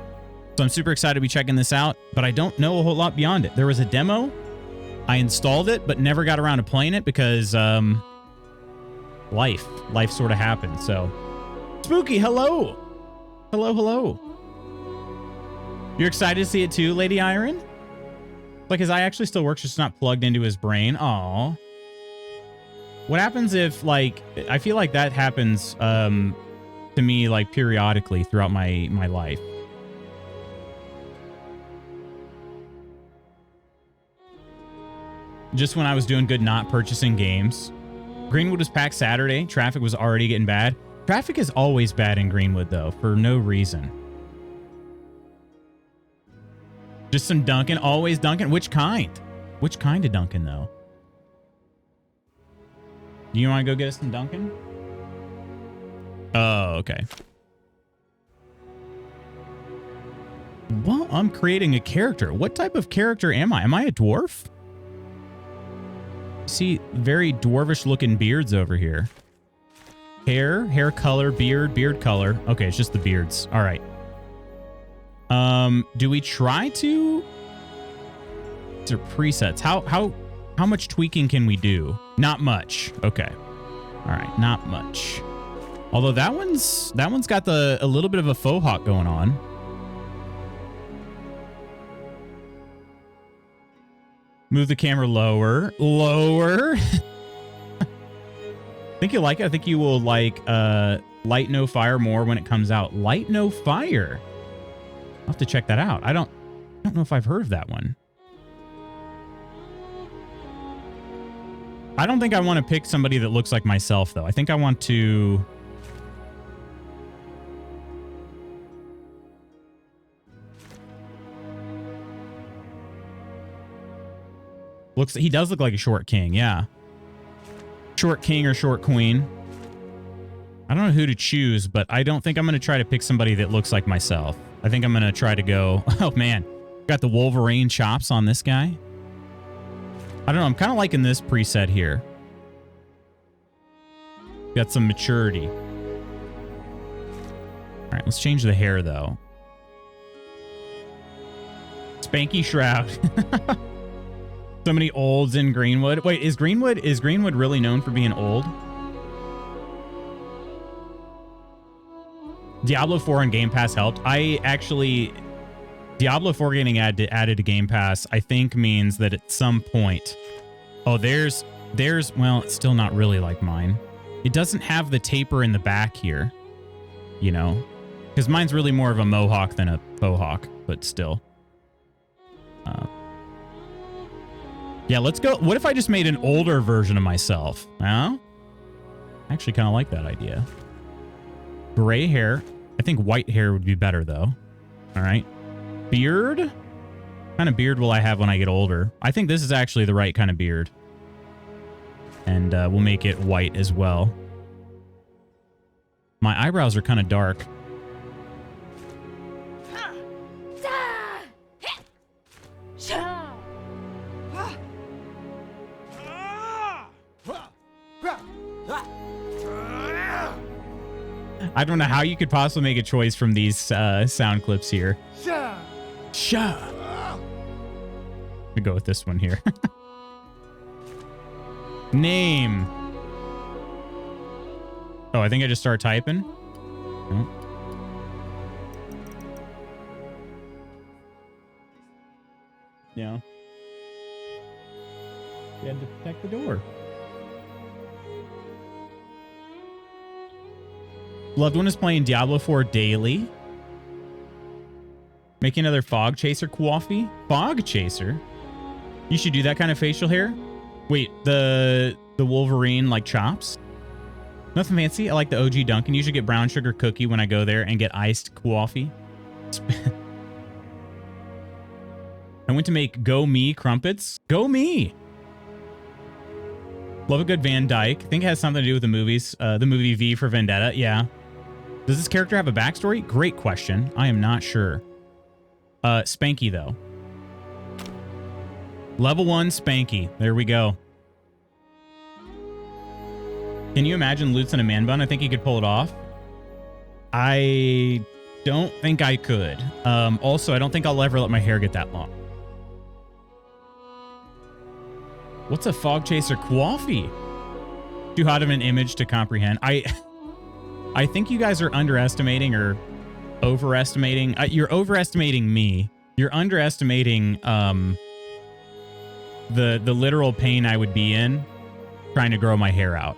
So I'm super excited to be checking this out, but I don't know a whole lot beyond it. There was a demo. I installed it, but never got around to playing it because life sort of happened. So Spooky, hello. Hello. You're excited to see it too, Lady Iron? Like his eye actually still works, just not plugged into his brain. Aw. What happens if, like, I feel like that happens to me like periodically throughout my life. Just when I was doing good not purchasing games. Greenwood was packed Saturday. Traffic was already getting bad. Traffic is always bad in Greenwood, though, for no reason. Just some Dunkin'. Always Dunkin'. Which kind? Which kind of Dunkin', though? Do you want to go get us some Dunkin'? Oh, okay. Well, I'm creating a character. What type of character am I? Am I a dwarf? See very dwarvish looking beards over here. Hair color, beard color. Okay, it's just the beards. All right. Do we try to? These are presets. How much tweaking can we do? Not much. Okay. All right, not much. Although that one's got a little bit of a faux hawk going on. Move the camera lower. Think you like it? I think you will like Light No Fire more when it comes out. Light No Fire. I'll have to check that out. I don't know if I've heard of that one. I don't think I want to pick somebody that looks like myself, though. I think I want to... He does look like a short king, yeah. Short king or short queen. I don't know who to choose, but I don't think I'm going to try to pick somebody that looks like myself. I think I'm going to try to go... Oh, man. Got the Wolverine chops on this guy. I don't know. I'm kind of liking this preset here. Got some maturity. All right, let's change the hair, though. Spanky Shroud. So many olds in Greenwood. Wait, is Greenwood really known for being old? Diablo 4 and Game Pass helped. Diablo 4 getting added to Game Pass, I think means that at some point... Oh, there's, well, it's still not really like mine. It doesn't have the taper in the back here, you know, because mine's really more of a mohawk than a faux hawk, but still. Yeah, let's go. What if I just made an older version of myself? Huh? I actually kind of like that idea. Gray hair. I think white hair would be better, though. All right. Beard? What kind of beard will I have when I get older? I think this is actually the right kind of beard. And we'll make it white as well. My eyebrows are kind of dark. I don't know how you could possibly make a choice from these sound clips here. Sha. We'll go with this one here. Name. Oh, I think I just start typing. Oh. Yeah. You had to protect the door. Loved one is playing Diablo 4 daily. Making another Fog Chaser coffee. Fog Chaser? You should do that kind of facial hair. Wait, the Wolverine like chops? Nothing fancy. I like the OG Dunkin'. You should get brown sugar cookie when I go there and get iced coffee. I went to make Go Me crumpets. Go Me! Love a good Van Dyke. I think it has something to do with the movies. The movie V for Vendetta. Yeah. Does this character have a backstory? Great question. I am not sure. Spanky, though. Level 1 Spanky. There we go. Can you imagine Lutz in a man bun? I think he could pull it off. I don't think I could. Also, I don't think I'll ever let my hair get that long. What's a Fog Chaser coffee? Too hot of an image to comprehend. I think you guys are underestimating or overestimating. You're overestimating me. You're underestimating the literal pain I would be in trying to grow my hair out.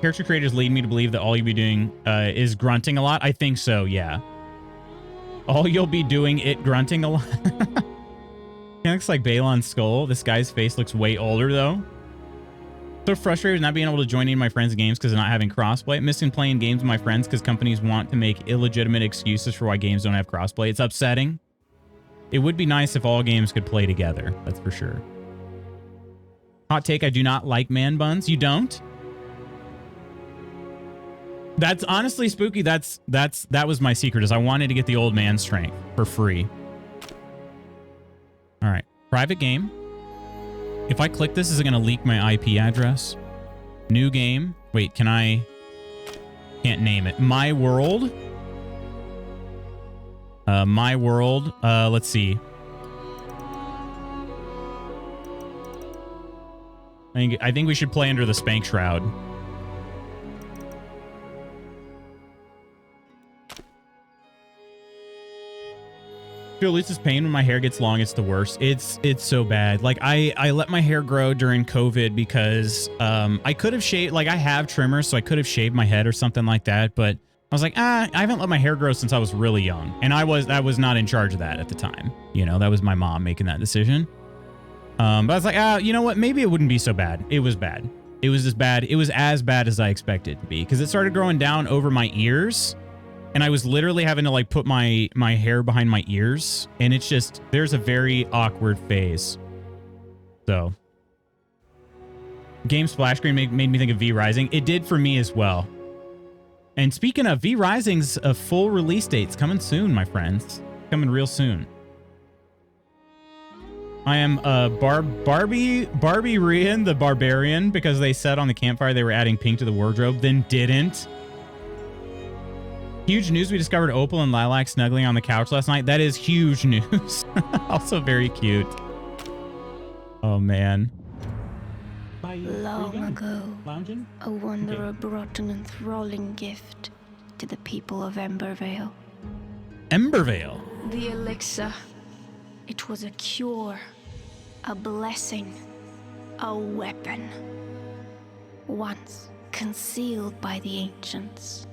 Character creators lead me to believe that all you'll be doing is grunting a lot. I think so, yeah. All you'll be doing grunting a lot. It looks like Balon's skull. This guy's face looks way older, though. So frustrated with not being able to join any of my friends' games because of not having crossplay. Missing playing games with my friends because companies want to make illegitimate excuses for why games don't have crossplay. It's upsetting. It would be nice if all games could play together. That's for sure. Hot take, I do not like man buns. You don't? That's honestly spooky. That was my secret, is I wanted to get the old man strength for free. All right. Private game. If I click this, is it going to leak my IP address? New game. Wait, can I... Can't name it. My World. My World. Let's see. I think we should play under the Spank Shroud. Feel Lisa's pain when my hair gets long. It's the worst. It's so bad. Like I let my hair grow during COVID because I could have shaved, like I have trimmers, so I could have shaved my head or something like that. But I was like, I haven't let my hair grow since I was really young. And I was not in charge of that at the time. You know, that was my mom making that decision. But I was like, you know what? Maybe it wouldn't be so bad. It was bad. It was as bad. It was as bad as I expected it to be because it started growing down over my ears. And I was literally having to like put my hair behind my ears. And it's just, there's a very awkward phase. So. Game splash screen made me think of V Rising. It did for me as well. And speaking of, V Rising's a full release date's coming soon, my friends. Coming real soon. I am Barbie Rian the Barbarian because they said on the campfire they were adding pink to the wardrobe, then didn't. Huge news, we discovered Opal and Lilac snuggling on the couch last night. That is huge news. Also very cute. Oh, man. Long ago, Lounging? a wanderer brought an enthralling gift to the people of Embervale. Embervale? The elixir. It was a cure, a blessing, a weapon. Once concealed by the ancients,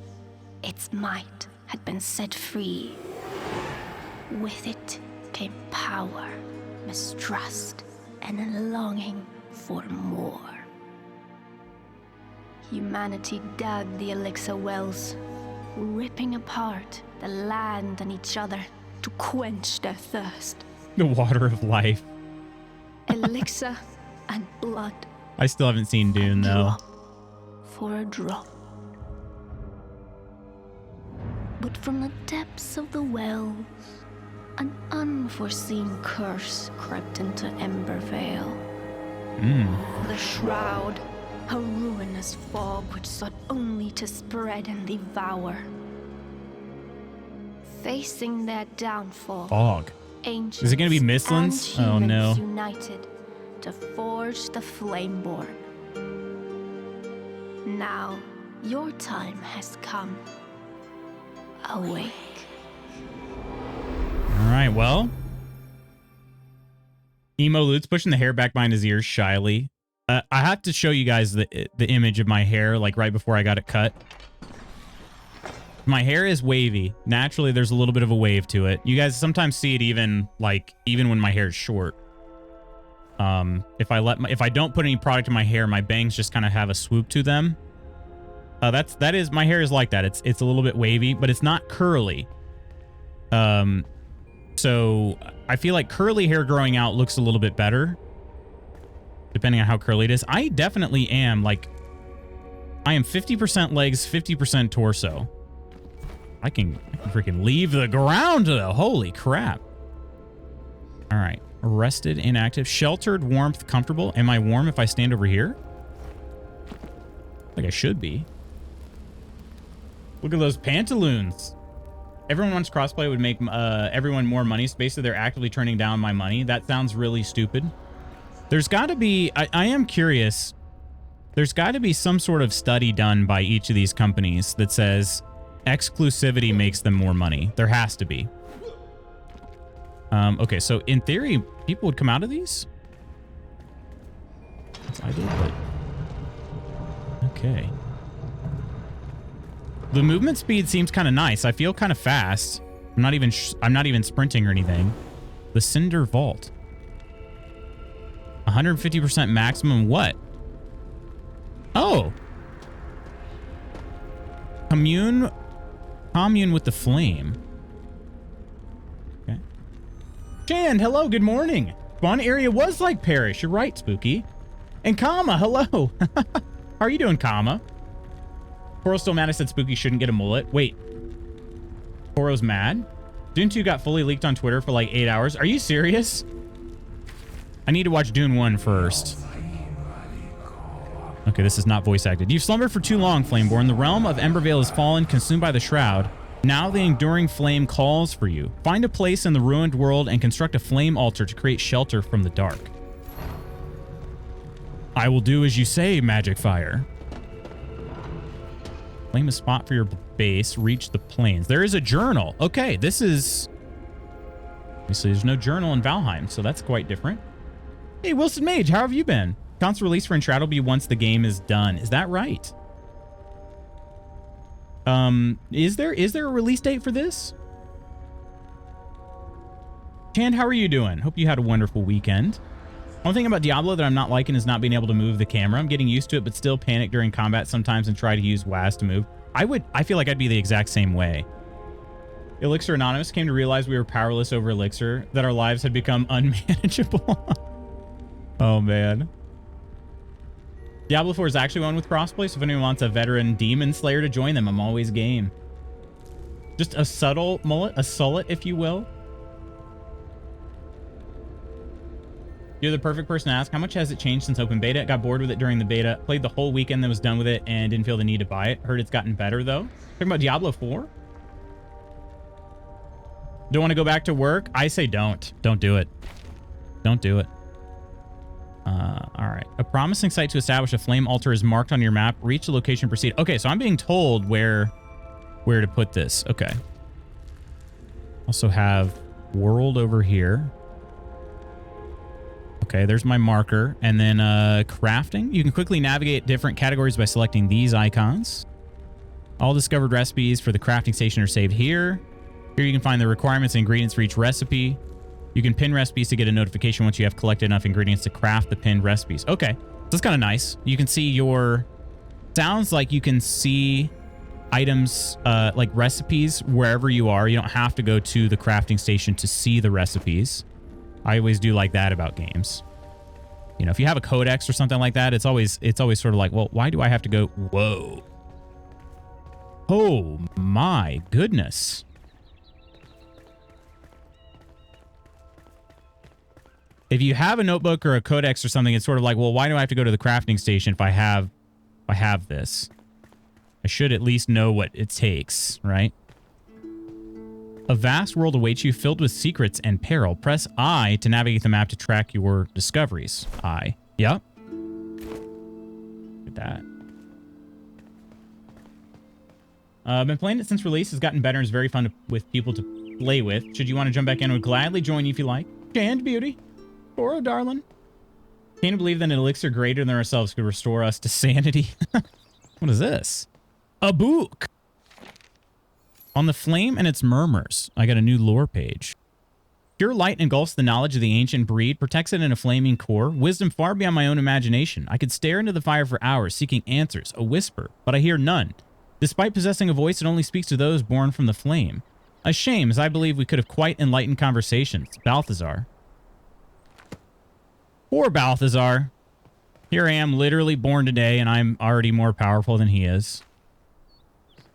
its might had been set free. With it came power, mistrust, and a longing for more. Humanity dug the elixir wells, ripping apart the land and each other to quench their thirst. The water of life. Elixir and blood. I still haven't seen Dune, though. Drop for a drop. But from the depths of the wells, an unforeseen curse crept into Embervale. The Shroud, a ruinous fog which sought only to spread and devour. Facing their downfall, Fog. ancients Is it going to be Mistlands? and Oh, no. humans united to forge the Flameborn. Now, your time has come. Awake. All right, well. Emo Lute's pushing the hair back behind his ears shyly. I have to show you guys the image of my hair, like right before I got it cut. My hair is wavy. Naturally, there's a little bit of a wave to it. You guys sometimes see it even when my hair is short. If I don't put any product in my hair, my bangs just kind of have a swoop to them. My hair is like that. It's a little bit wavy, but it's not curly. So I feel like curly hair growing out looks a little bit better, depending on how curly it is. I definitely am I am 50% legs, 50% torso. I can freaking leave the ground though. Holy crap. All right. Rested, inactive, sheltered, warmth, comfortable. Am I warm if I stand over here? Like I should be. Look at those pantaloons. Everyone wants crossplay would make everyone more money. So basically, they're actively turning down my money. That sounds really stupid. There's got to be... I am curious. There's got to be some sort of study done by each of these companies that says exclusivity makes them more money. There has to be. Okay, so in theory, people would come out of these? That's idle, but... Okay. The movement speed seems kind of nice. I feel kind of fast. I'm not even sprinting or anything. The Cinder Vault. 150% maximum what? Oh. Commune with the flame. Okay. Jan, hello, good morning. Spawn area was like Parish. You're right, Spooky. And Kama, hello. How are you doing, Kama? Toro's still mad I said Spooky shouldn't get a mullet. Wait. Toro's mad? Dune 2 got fully leaked on Twitter for like 8 hours. Are you serious? I need to watch Dune 1 first. Okay, this is not voice acted. You've slumbered for too long, Flameborn. The realm of Embervale is fallen, consumed by the Shroud. Now the enduring flame calls for you. Find a place in the ruined world and construct a flame altar to create shelter from the dark. I will do as you say, Magic Fire. Claim a spot for your base. Reach the plains. There is a journal. Okay, this is... Obviously, there's no journal in Valheim, so that's quite different. Hey, Wilson Mage, how have you been? Console release for Enshrouded will be once the game is done. Is that right? Is there a release date for this? Chand, how are you doing? Hope you had a wonderful weekend. One thing about Diablo that I'm not liking is not being able to move the camera. I'm getting used to it, but still panic during combat sometimes and try to use WAS to move. I feel like I'd be the exact same way. Elixir Anonymous came to realize we were powerless over Elixir, that our lives had become unmanageable. Oh, man. Diablo 4 is actually one with crossplay, so if anyone wants a veteran Demon Slayer to join them, I'm always game. Just a subtle mullet, a sullet, if you will. You're the perfect person to ask. How much has it changed since open beta? Got bored with it during the beta. Played the whole weekend, then was done with it and didn't feel the need to buy it. Heard it's gotten better, though. Talking about Diablo 4? Don't want to go back to work? I say don't. Don't do it. Don't do it. All right. A promising site to establish a flame altar is marked on your map. Reach the location, proceed. Okay, so I'm being told where to put this. Okay. Also have world over here. Okay, there's my marker. And then crafting. You can quickly navigate different categories by selecting these icons. All discovered recipes for the crafting station are saved here. Here you can find the requirements and ingredients for each recipe. You can pin recipes to get a notification once you have collected enough ingredients to craft the pinned recipes. Okay, so that's kind of nice. You can see your... Sounds like you can see items, like recipes, wherever you are. You don't have to go to the crafting station to see the recipes. I always do like that about games. You know, if you have a codex or something like that, it's always sort of like, well, why do I have to go? Whoa. Oh my goodness. If you have a notebook or a codex or something, it's sort of like, well, why do I have to go to the crafting station if I have this? I should at least know what it takes, right? A vast world awaits you filled with secrets and peril. Press I to navigate the map to track your discoveries. I. Yep. Look at that. I've been playing it since release. It's gotten better and is very fun with people to play with. Should you want to jump back in, I would gladly join you if you like. Canned beauty. Oro, darling. Can't believe that an elixir greater than ourselves could restore us to sanity. What is this? A book. On the flame and its murmurs. I got a new lore page. Pure light engulfs the knowledge of the ancient breed, protects it in a flaming core. Wisdom far beyond my own imagination. I could stare into the fire for hours, seeking answers, a whisper, but I hear none. Despite possessing a voice, it only speaks to those born from the flame. A shame, as I believe we could have quite enlightened conversations. Balthazar. Poor Balthazar. Here I am, literally born today, and I'm already more powerful than he is.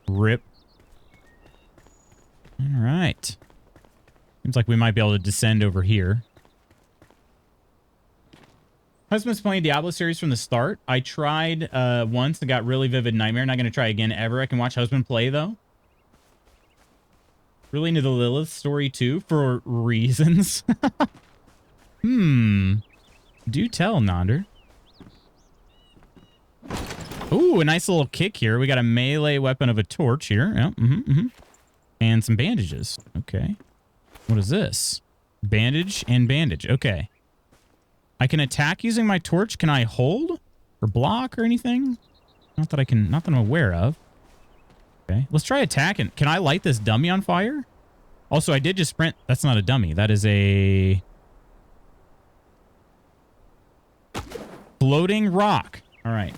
Rip. All right. Seems like we might be able to descend over here. Husband's playing Diablo series from the start. I tried once and got really vivid nightmare. Not going to try again ever. I can watch husband play, though. Really into the Lilith story, too, for reasons. Do tell, Nonder. Ooh, a nice little kick here. We got a melee weapon of a torch here. Yeah, and some bandages. Okay. What is this? Bandage and bandage. Okay. I can attack using my torch. Can I hold or block or anything? Not that I'm aware of. Okay. Let's try attacking. Can I light this dummy on fire? Also, I did just sprint. That's not a dummy. That is a floating rock. All right.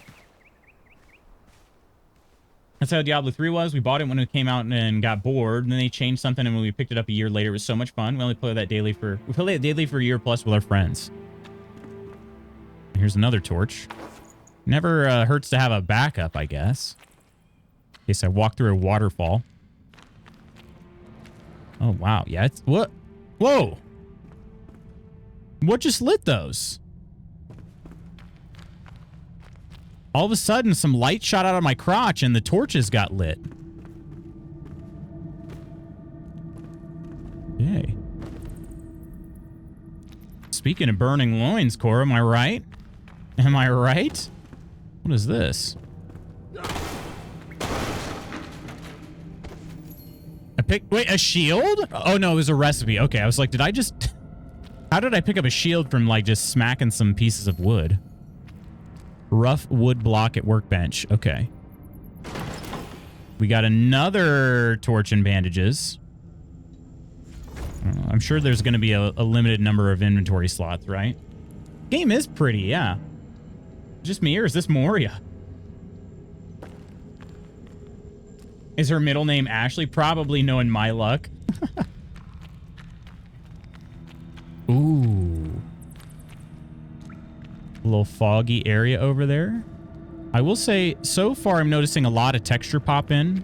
That's how Diablo 3 was. We bought it when it came out and got bored. And then they changed something, and when we picked it up a year later, it was so much fun. We only play that daily for a year plus with our friends. Here's another torch. Never hurts to have a backup, I guess. In case I walk through a waterfall. Oh wow, yeah. It's what? Whoa! What just lit those? All of a sudden, some light shot out of my crotch and the torches got lit. Yay. Speaking of burning loins, Cora, am I right? Am I right? What is this? Wait, a shield? Oh no, it was a recipe. Okay, I was like, did I just... How did I pick up a shield from like just smacking some pieces of wood? Rough wood block at workbench. Okay. We got another torch and bandages. I'm sure there's going to be a limited number of inventory slots, right? Game is pretty, yeah. Just me, or is this Moria? Is her middle name Ashley? Probably, knowing my luck. Ooh. A little foggy area over there. I will say, so far I'm noticing a lot of texture pop in.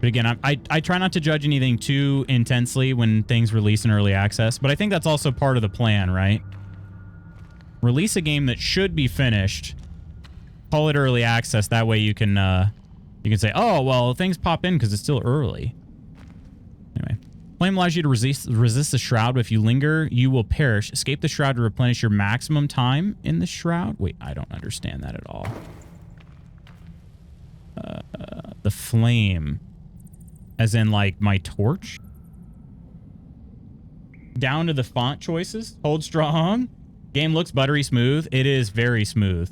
But again, I try not to judge anything too intensely when things release in early access, but I think that's also part of the plan, right? Release a game that should be finished, call it early access, that way you can say, oh, well, things pop in because it's still early. Anyway. Flame allows you to resist the shroud, but if you linger, you will perish. Escape the shroud to replenish your maximum time in the shroud. Wait, I don't understand that at all. The flame. As in, like, my torch? Down to the font choices. Hold strong. Game looks buttery smooth. It is very smooth.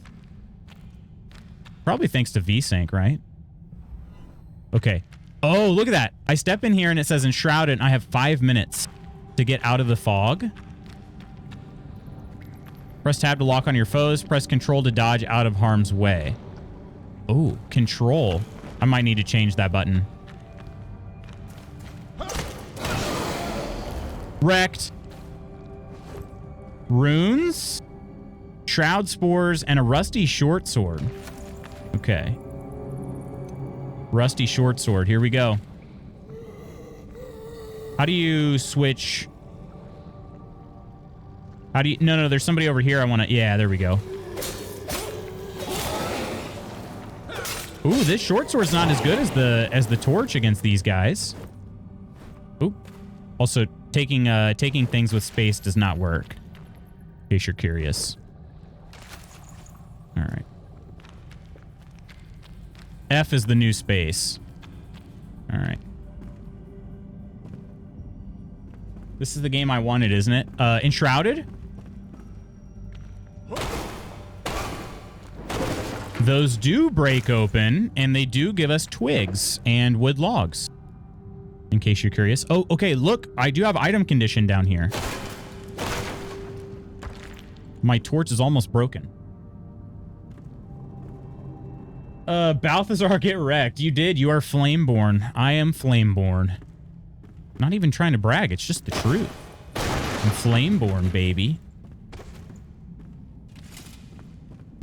Probably thanks to VSync, right? Okay. Oh, look at that. I step in here and it says Enshrouded, and I have 5 minutes to get out of the fog. Press tab to lock on your foes. Press control to dodge out of harm's way. Oh, control. I might need to change that button. Wrecked. Runes. Shroud spores and a rusty short sword. Okay. Rusty short sword. Here we go. How do you switch? How do you... No, there's somebody over here I want to... Yeah, there we go. Ooh, this short sword's not as good as the torch against these guys. Ooh. Also, taking things with space does not work. In case you're curious. All right. F is the new space. All right. This is the game I wanted, isn't it? Enshrouded? Those do break open, and they do give us twigs and wood logs. In case you're curious. Oh, okay, look. I do have item condition down here. My torch is almost broken. Balthazar, get wrecked. You did. You are Flameborn. I am Flameborn. Not even trying to brag. It's just the truth. I'm Flameborn, baby.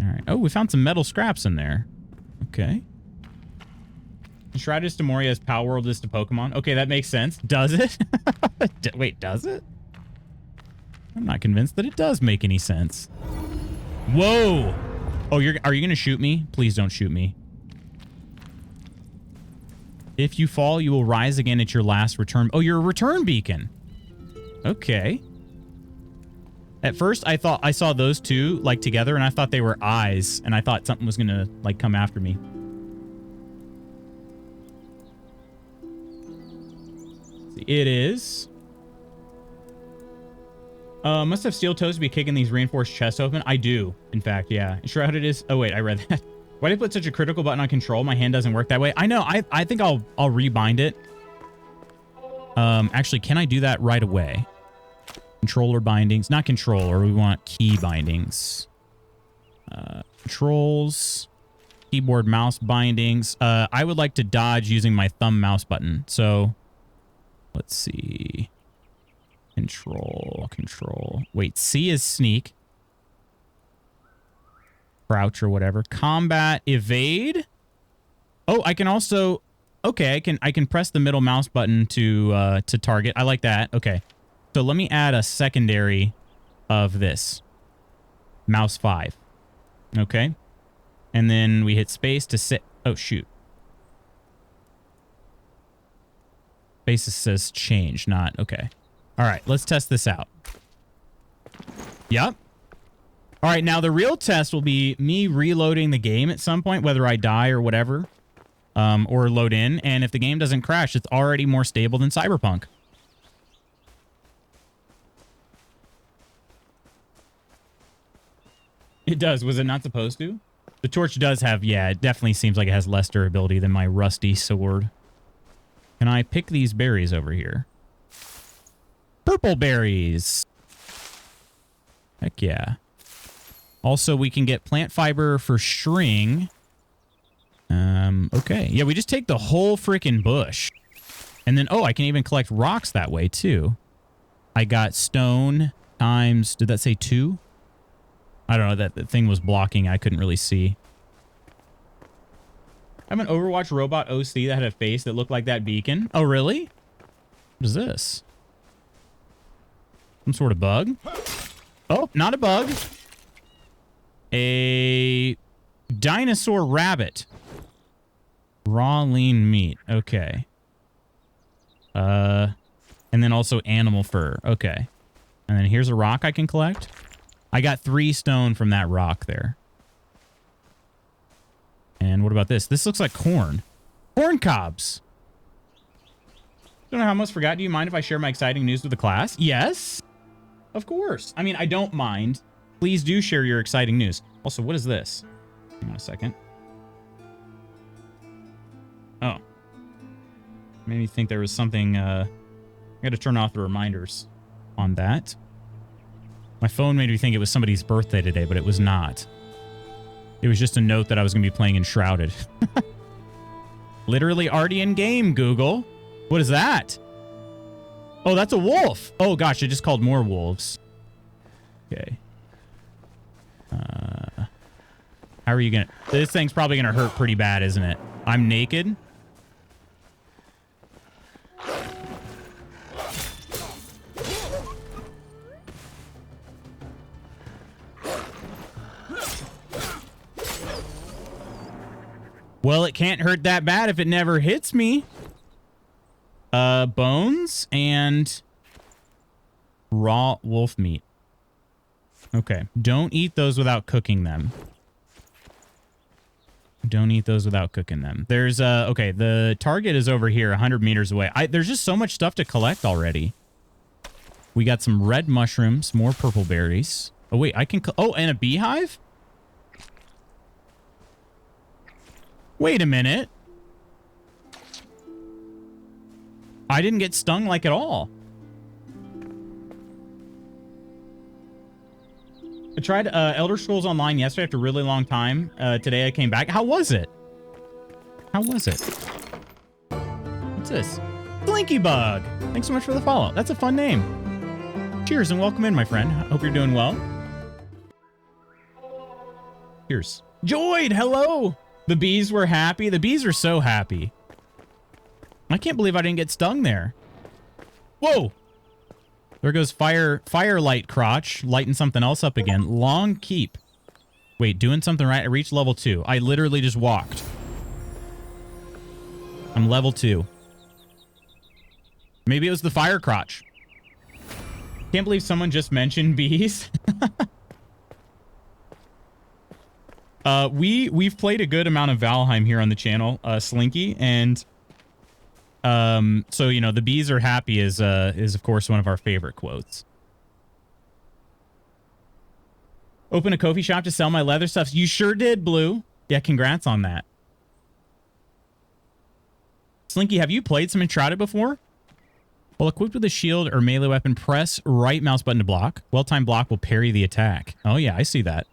All right. Oh, we found some metal scraps in there. Okay. Enshrouded is to Moria as Power World is to Pokemon. Okay, that makes sense. Does it? Wait, does it? I'm not convinced that it does make any sense. Whoa! Oh, are you going to shoot me? Please don't shoot me. If you fall, you will rise again at your last return. Oh, you're a return beacon. Okay. At first, I thought I saw those two, like, together, and I thought they were eyes, and I thought something was going to, like, come after me. It is. Must have steel toes to be kicking these reinforced chests open. I do, in fact, yeah. Enshrouded is... Oh, wait, I read that. Why did I put such a critical button on control? My hand doesn't work that way. I know. I think I'll rebind it. Actually, can I do that right away? Controller bindings. Not controller. We want key bindings. Controls. Keyboard mouse bindings. I would like to dodge using my thumb mouse button. So, let's see. Control. Wait, C is sneak. Crouch or whatever. Combat, evade. Oh, I can also... Okay, I can press the middle mouse button to target. I like that. Okay. So let me add a secondary of this. Mouse 5. Okay. And then we hit space to sit... Oh, shoot. Space says change, not... Okay. All right, let's test this out. Yep. All right, now the real test will be me reloading the game at some point, whether I die or whatever, or load in. And if the game doesn't crash, it's already more stable than Cyberpunk. It does. Was it not supposed to? The torch does have, yeah, it definitely seems like it has less durability than my rusty sword. Can I pick these berries over here? Purple berries. Heck yeah. Also, we can get plant fiber for string. Okay. Yeah, we just take the whole freaking bush. And then, oh, I can even collect rocks that way, too. I got stone times, did that say 2? I don't know, that thing was blocking. I couldn't really see. I have an Overwatch robot OC that had a face that looked like that beacon. Oh, really? What is this? Some sort of bug? Oh, not a bug. A dinosaur rabbit. Raw lean meat. Okay. And then also animal fur. Okay. And then here's a rock I can collect. I got 3 stone from that rock there. And what about this? This looks like corn. Corn cobs. Don't know how I almost forgot. Do you mind if I share my exciting news with the class? Yes. Of course. I mean, I don't mind. Please do share your exciting news. Also, what is this? Hang on a second. Oh. Made me think there was something, I got to turn off the reminders on that. My phone made me think it was somebody's birthday today, but it was not. It was just a note that I was going to be playing Enshrouded. Literally already in game, Google. What is that? Oh, that's a wolf. Oh, gosh, it just called more wolves. Okay. How are you going to... This thing's probably going to hurt pretty bad, isn't it? I'm naked. Well, it can't hurt that bad if it never hits me. Bones and raw wolf meat. Okay. Don't eat those without cooking them. Don't eat those without cooking them. There's, okay, the target is over here, 100 meters away. There's just so much stuff to collect already. We got some red mushrooms, more purple berries. Oh, wait, I can... Oh, and a beehive? Wait a minute. I didn't get stung like at all. I tried Elder Scrolls Online yesterday after a really long time. Today I came back. How was it? How was it? What's this? Blinky Bug. Thanks so much for the follow. That's a fun name. Cheers and welcome in, my friend. Hope you're doing well. Cheers. Joyed, hello. The bees were happy. The bees are so happy. I can't believe I didn't get stung there. Whoa. There goes Firelight Crotch, lighting something else up again. Long Keep. Wait, doing something right. I reached level 2. I literally just walked. I'm level 2. Maybe it was the Fire Crotch. Can't believe someone just mentioned bees. We've played a good amount of Valheim here on the channel, Slinky, and so, you know, the bees are happy is of course one of our favorite quotes. Open a coffee shop to sell my leather stuff. You sure did, Blue. Yeah, congrats on that. Slinky, have you played some Enshrouded before? While equipped with a shield or melee weapon, press right mouse button to block. Well-timed block will parry the attack. Oh yeah, I see that.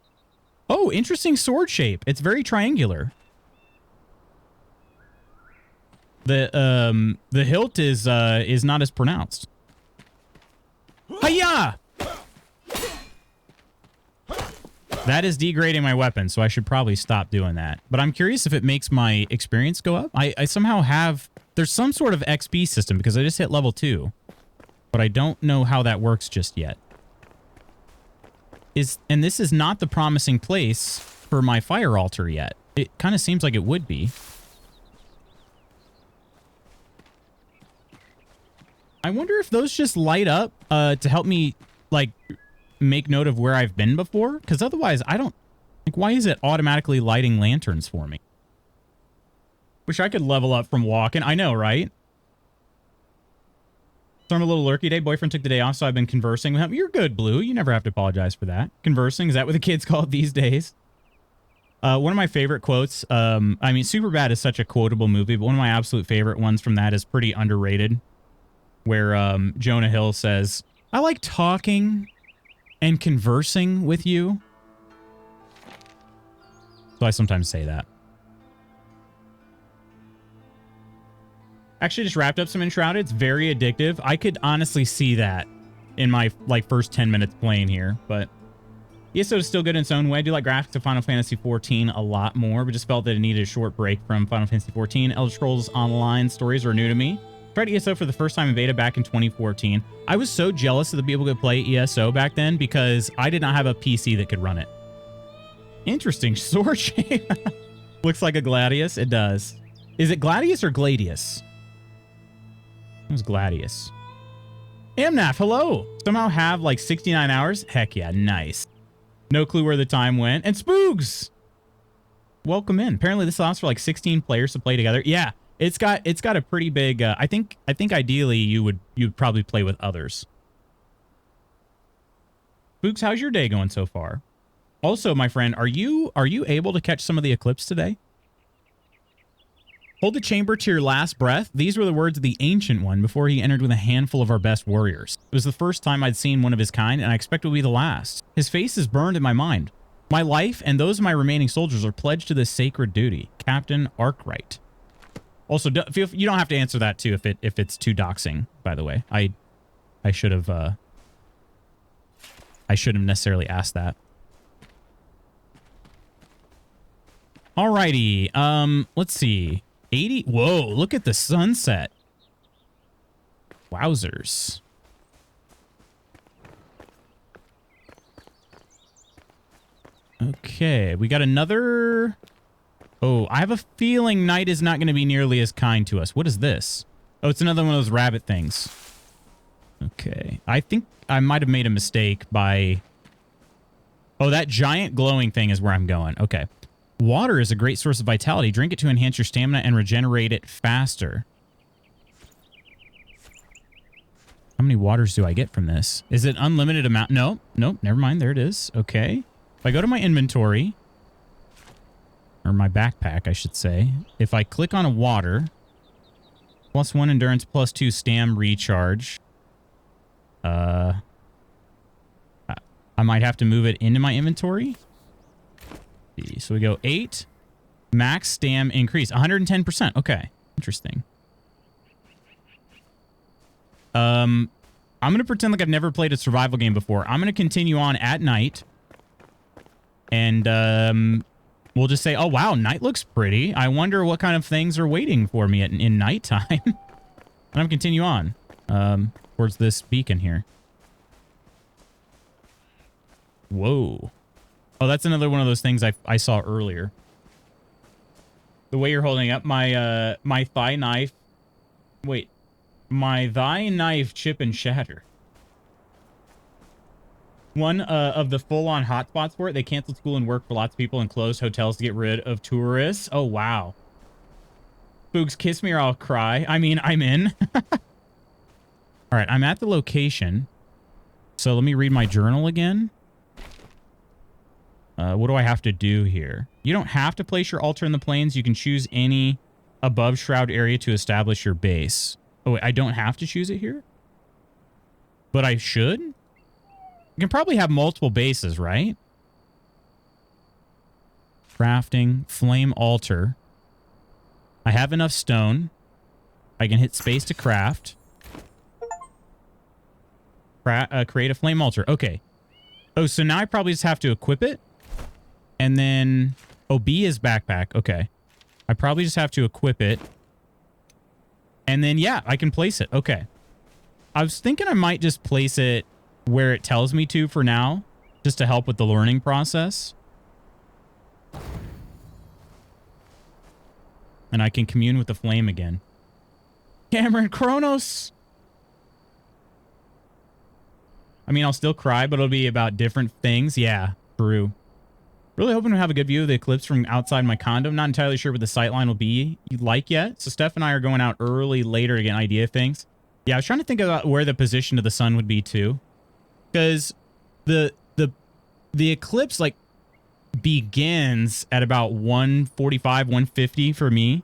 Oh, interesting sword shape. It's very triangular. The hilt is not as pronounced. Hiya! That is degrading my weapon, so I should probably stop doing that. But I'm curious if it makes my experience go up. I somehow have... There's some sort of XP system because I just hit level 2. But I don't know how that works just yet. And this is not the promising place for my fire altar yet. It kind of seems like it would be. I wonder if those just light up to help me, like, make note of where I've been before. Because otherwise, I don't... Like, why is it automatically lighting lanterns for me? Wish I could level up from walking. I know, right? So I'm a little lurky day. Boyfriend took the day off, so I've been conversing with him. You're good, Blue. You never have to apologize for that. Conversing, is that what the kids call it these days? One of my favorite quotes, I mean, Superbad is such a quotable movie, but one of my absolute favorite ones from that is pretty underrated, where Jonah Hill says, I like talking and conversing with you. So I sometimes say that. Actually, just wrapped up some Enshrouded. It's very addictive. I could honestly see that in my like first 10 minutes playing here, but ESO is still good in its own way. I do like graphics of Final Fantasy XIV a lot more, but just felt that it needed a short break from Final Fantasy XIV. Elder Scrolls Online stories are new to me. Tried ESO for the first time in beta back in 2014. I was so jealous of the people who could play ESO back then because I did not have a PC that could run it. Interesting sword shape. Looks like a Gladius. It does. Is it Gladius or Gladius? It was Gladius. Amnaf, hello. Somehow have like 69 hours. Heck yeah, nice. No clue where the time went. And Spoogs, welcome in. Apparently this allows for like 16 players to play together. Yeah, it's got a pretty big. I think ideally you'd probably play with others. Spoogs, how's your day going so far? Also, my friend, are you able to catch some of the eclipse today? Hold the chamber to your last breath. These were the words of the Ancient One before he entered with a handful of our best warriors. It was the first time I'd seen one of his kind, and I expect it will be the last. His face is burned in my mind. My life and those of my remaining soldiers are pledged to this sacred duty. Captain Arkwright. Also, you don't have to answer that too if it's too doxing, by the way. I shouldn't have necessarily asked that. Alrighty, let's see. 80. Whoa, look at the sunset. Wowzers. Okay, we got another. Oh, I have a feeling night is not going to be nearly as kind to us. What is this? Oh, it's another one of those rabbit things. Okay, I think I might have made a mistake by. Oh, that giant glowing thing is where I'm going. Okay. Water is a great source of vitality. Drink it to enhance your stamina and regenerate it faster. How many waters do I get from this? Is it unlimited amount? No, nope, never mind. There it is. Okay. If I go to my inventory, or my backpack, I should say, if I click on a water, +1 endurance, +2 stam recharge, I might have to move it into my inventory. So we go 8, max stam increase, 110%. Okay, interesting. I'm going to pretend like I've never played a survival game before. I'm going to continue on at night. And we'll just say, oh, wow, night looks pretty. I wonder what kind of things are waiting for me in nighttime. And I'm going to continue on towards this beacon here. Whoa. Oh, that's another one of those things I saw earlier. The way you're holding up my my thigh knife. Wait. My thigh knife chip and shatter. One of the full-on hotspots for it. They canceled school and work for lots of people and closed hotels to get rid of tourists. Oh, wow. Boogs, kiss me or I'll cry. I mean, I'm in. All right, I'm at the location. So let me read my journal again. What do I have to do here? You don't have to place your altar in the plains. You can choose any above shroud area to establish your base. Oh, wait, I don't have to choose it here? But I should? You can probably have multiple bases, right? Crafting, flame altar. I have enough stone. I can hit space to craft. Create a flame altar. Okay. Oh, so now I probably just have to equip it. And then, oh, B is backpack. Okay. I probably just have to equip it. And then, yeah, I can place it. Okay. I was thinking I might just place it where it tells me to for now, just to help with the learning process. And I can commune with the flame again. Cameron Kronos! I mean, I'll still cry, but it'll be about different things. Yeah, true. Really hoping to have a good view of the eclipse from outside my condo. I'm not entirely sure what the sightline will be like yet. So Steph and I are going out early later to get an idea of things. Yeah, I was trying to think about where the position of the sun would be too. Because the eclipse like begins at about 1:45, 1:50 for me.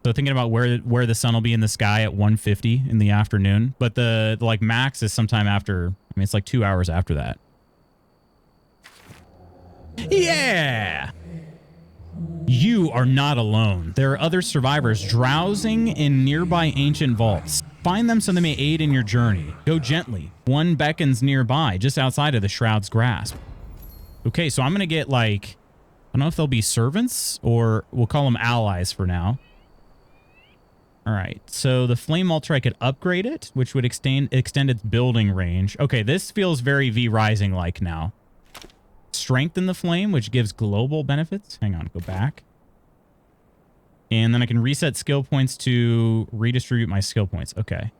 So thinking about where the sun will be in the sky at 1:50 in the afternoon. But the like max is sometime after, I mean, it's like 2 hours after that. Yeah! You are not alone. There are other survivors drowsing in nearby ancient vaults. Find them so they may aid in your journey. Go gently. One beckons nearby, just outside of the Shroud's grasp. Okay, so I'm going to get like, I don't know if they'll be servants or we'll call them allies for now. All right, so the flame altar, I could upgrade it, which would extend its building range. Okay, this feels very V Rising like now. Strengthen the flame, which gives global benefits. Hang on, go back. And then I can reset skill points to redistribute my skill points. Okay.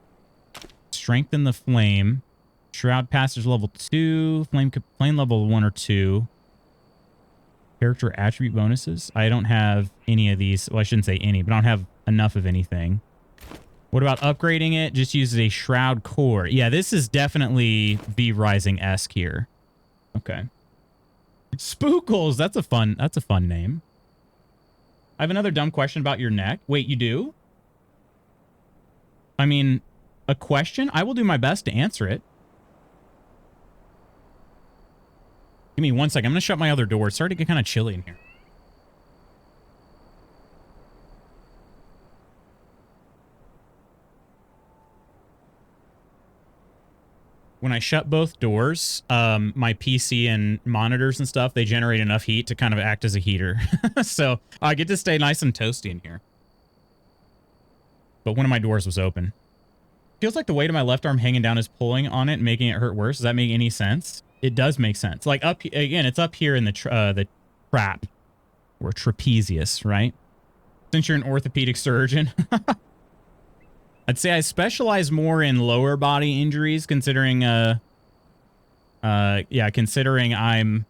Strengthen the flame. Shroud Passage level 2. Flame level 1 or 2. Character attribute bonuses. I don't have any of these. Well, I shouldn't say any, but I don't have enough of anything. What about upgrading it? Just uses a Shroud core. Yeah, this is definitely V Rising-esque here. Okay. Spookles. That's a fun name. I have another dumb question about your neck. Wait, you do? I mean, a question? I will do my best to answer it. Give me 1 second. I'm going to shut my other door. It's starting to get kind of chilly in here. When I shut both doors, my PC and monitors and stuff, they generate enough heat to kind of act as a heater. So I get to stay nice and toasty in here. But one of my doors was open. Feels like the weight of my left arm hanging down is pulling on it, making it hurt worse. Does that make any sense? It does make sense. Like up again, it's up here in the trap or trapezius, right? Since you're an orthopedic surgeon. I'd say I specialize more in lower body injuries, considering considering I'm,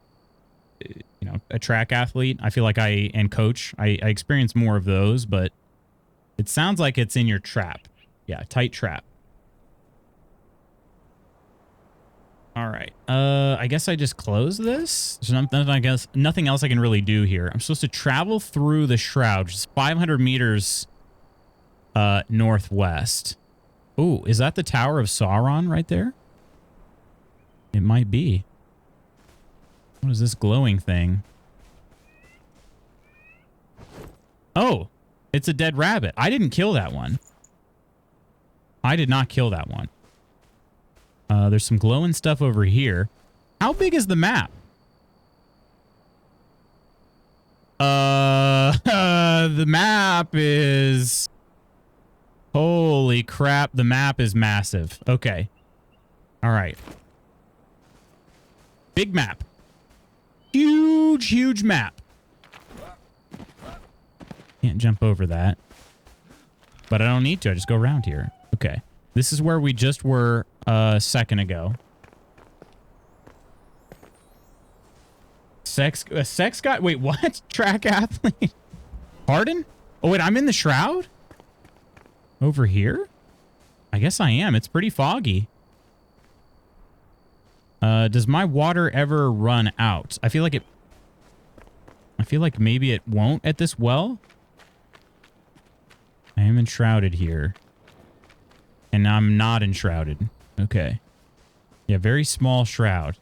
a track athlete. I feel like and coach. I experience more of those, but it sounds like it's in your trap. Yeah, tight trap. All right. I guess I just close this. There's nothing else I can really do here. I'm supposed to travel through the Shroud, which is 500 meters northwest. Oh, is that the Tower of Sauron right there? It might be. What is this glowing thing? Oh, it's a dead rabbit. I didn't kill that one. I did not kill that one. There's some glowing stuff over here. How big is the map? The map is... Holy crap, the map is massive. Okay. All right. Big map. Huge, huge map. Can't jump over that. But I don't need to. I just go around here. Okay. This is where we just were a second ago. Sex guy? Wait, what? Track athlete? Pardon? Oh, wait, I'm in the Shroud? Over here? I guess I am. It's pretty foggy. Does my water ever run out? I feel like maybe it won't at this well. I am enshrouded here. And I'm not enshrouded. Okay. Yeah, very small shroud.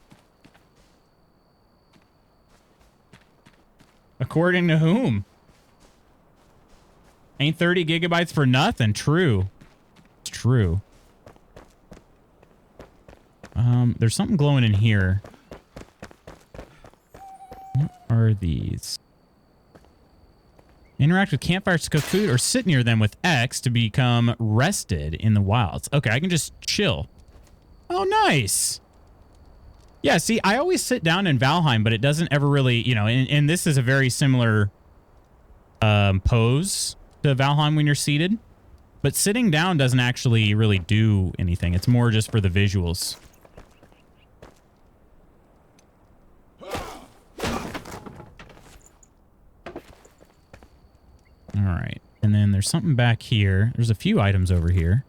According to whom? Ain't 30 gigabytes for nothing. True. It's true. There's something glowing in here. What are these? Interact with campfires to cook food or sit near them with X to become rested in the wilds. Okay, I can just chill. Oh, nice. Yeah, see, I always sit down in Valheim, but it doesn't ever really, you know, and this is a very similar pose to Valheim when you're seated. But sitting down doesn't actually really do anything. It's more just for the visuals. All right. And then there's something back here. There's a few items over here.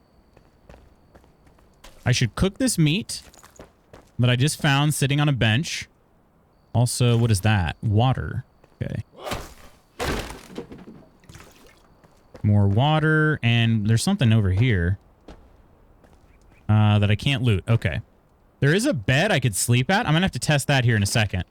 I should cook this meat that I just found sitting on a bench. Also, what is that? Water. Okay. More water. And there's something over here that I can't loot. Okay. There is a bed I could sleep at. I'm going to have to test that here in a second.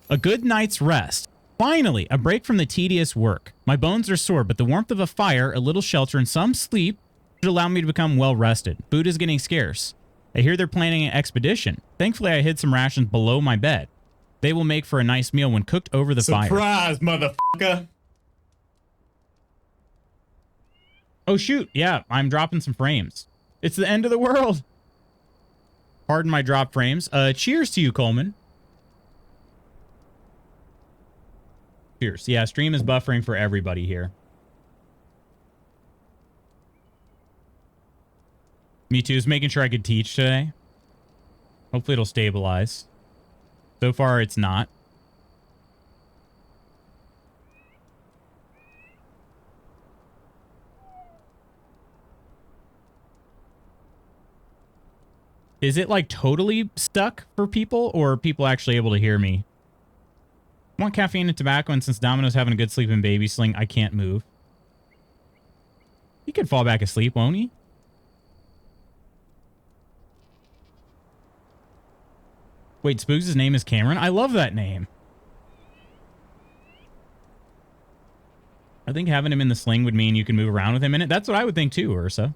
A good night's rest. Finally, a break from the tedious work. My bones are sore, but the warmth of a fire, a little shelter, and some sleep should allow me to become well rested. Food is getting scarce. I hear they're planning an expedition. Thankfully, I hid some rations below my bed. They will make for a nice meal when cooked over the fire. Surprise, motherfucker! Oh, shoot. Yeah, I'm dropping some frames. It's the end of the world. Pardon my drop frames. Cheers to you, Coleman. Cheers. Yeah, stream is buffering for everybody here. Me too. Is making sure I could teach today. Hopefully it'll stabilize. So far, it's not. Is it like totally stuck for people, or are people actually able to hear me? I want caffeine and tobacco, and since Domino's having a good sleep in baby sling, I can't move. He could fall back asleep, won't he? Wait, Spooks' name is Cameron? I love that name. I think having him in the sling would mean you can move around with him in it. That's what I would think too, Ursa.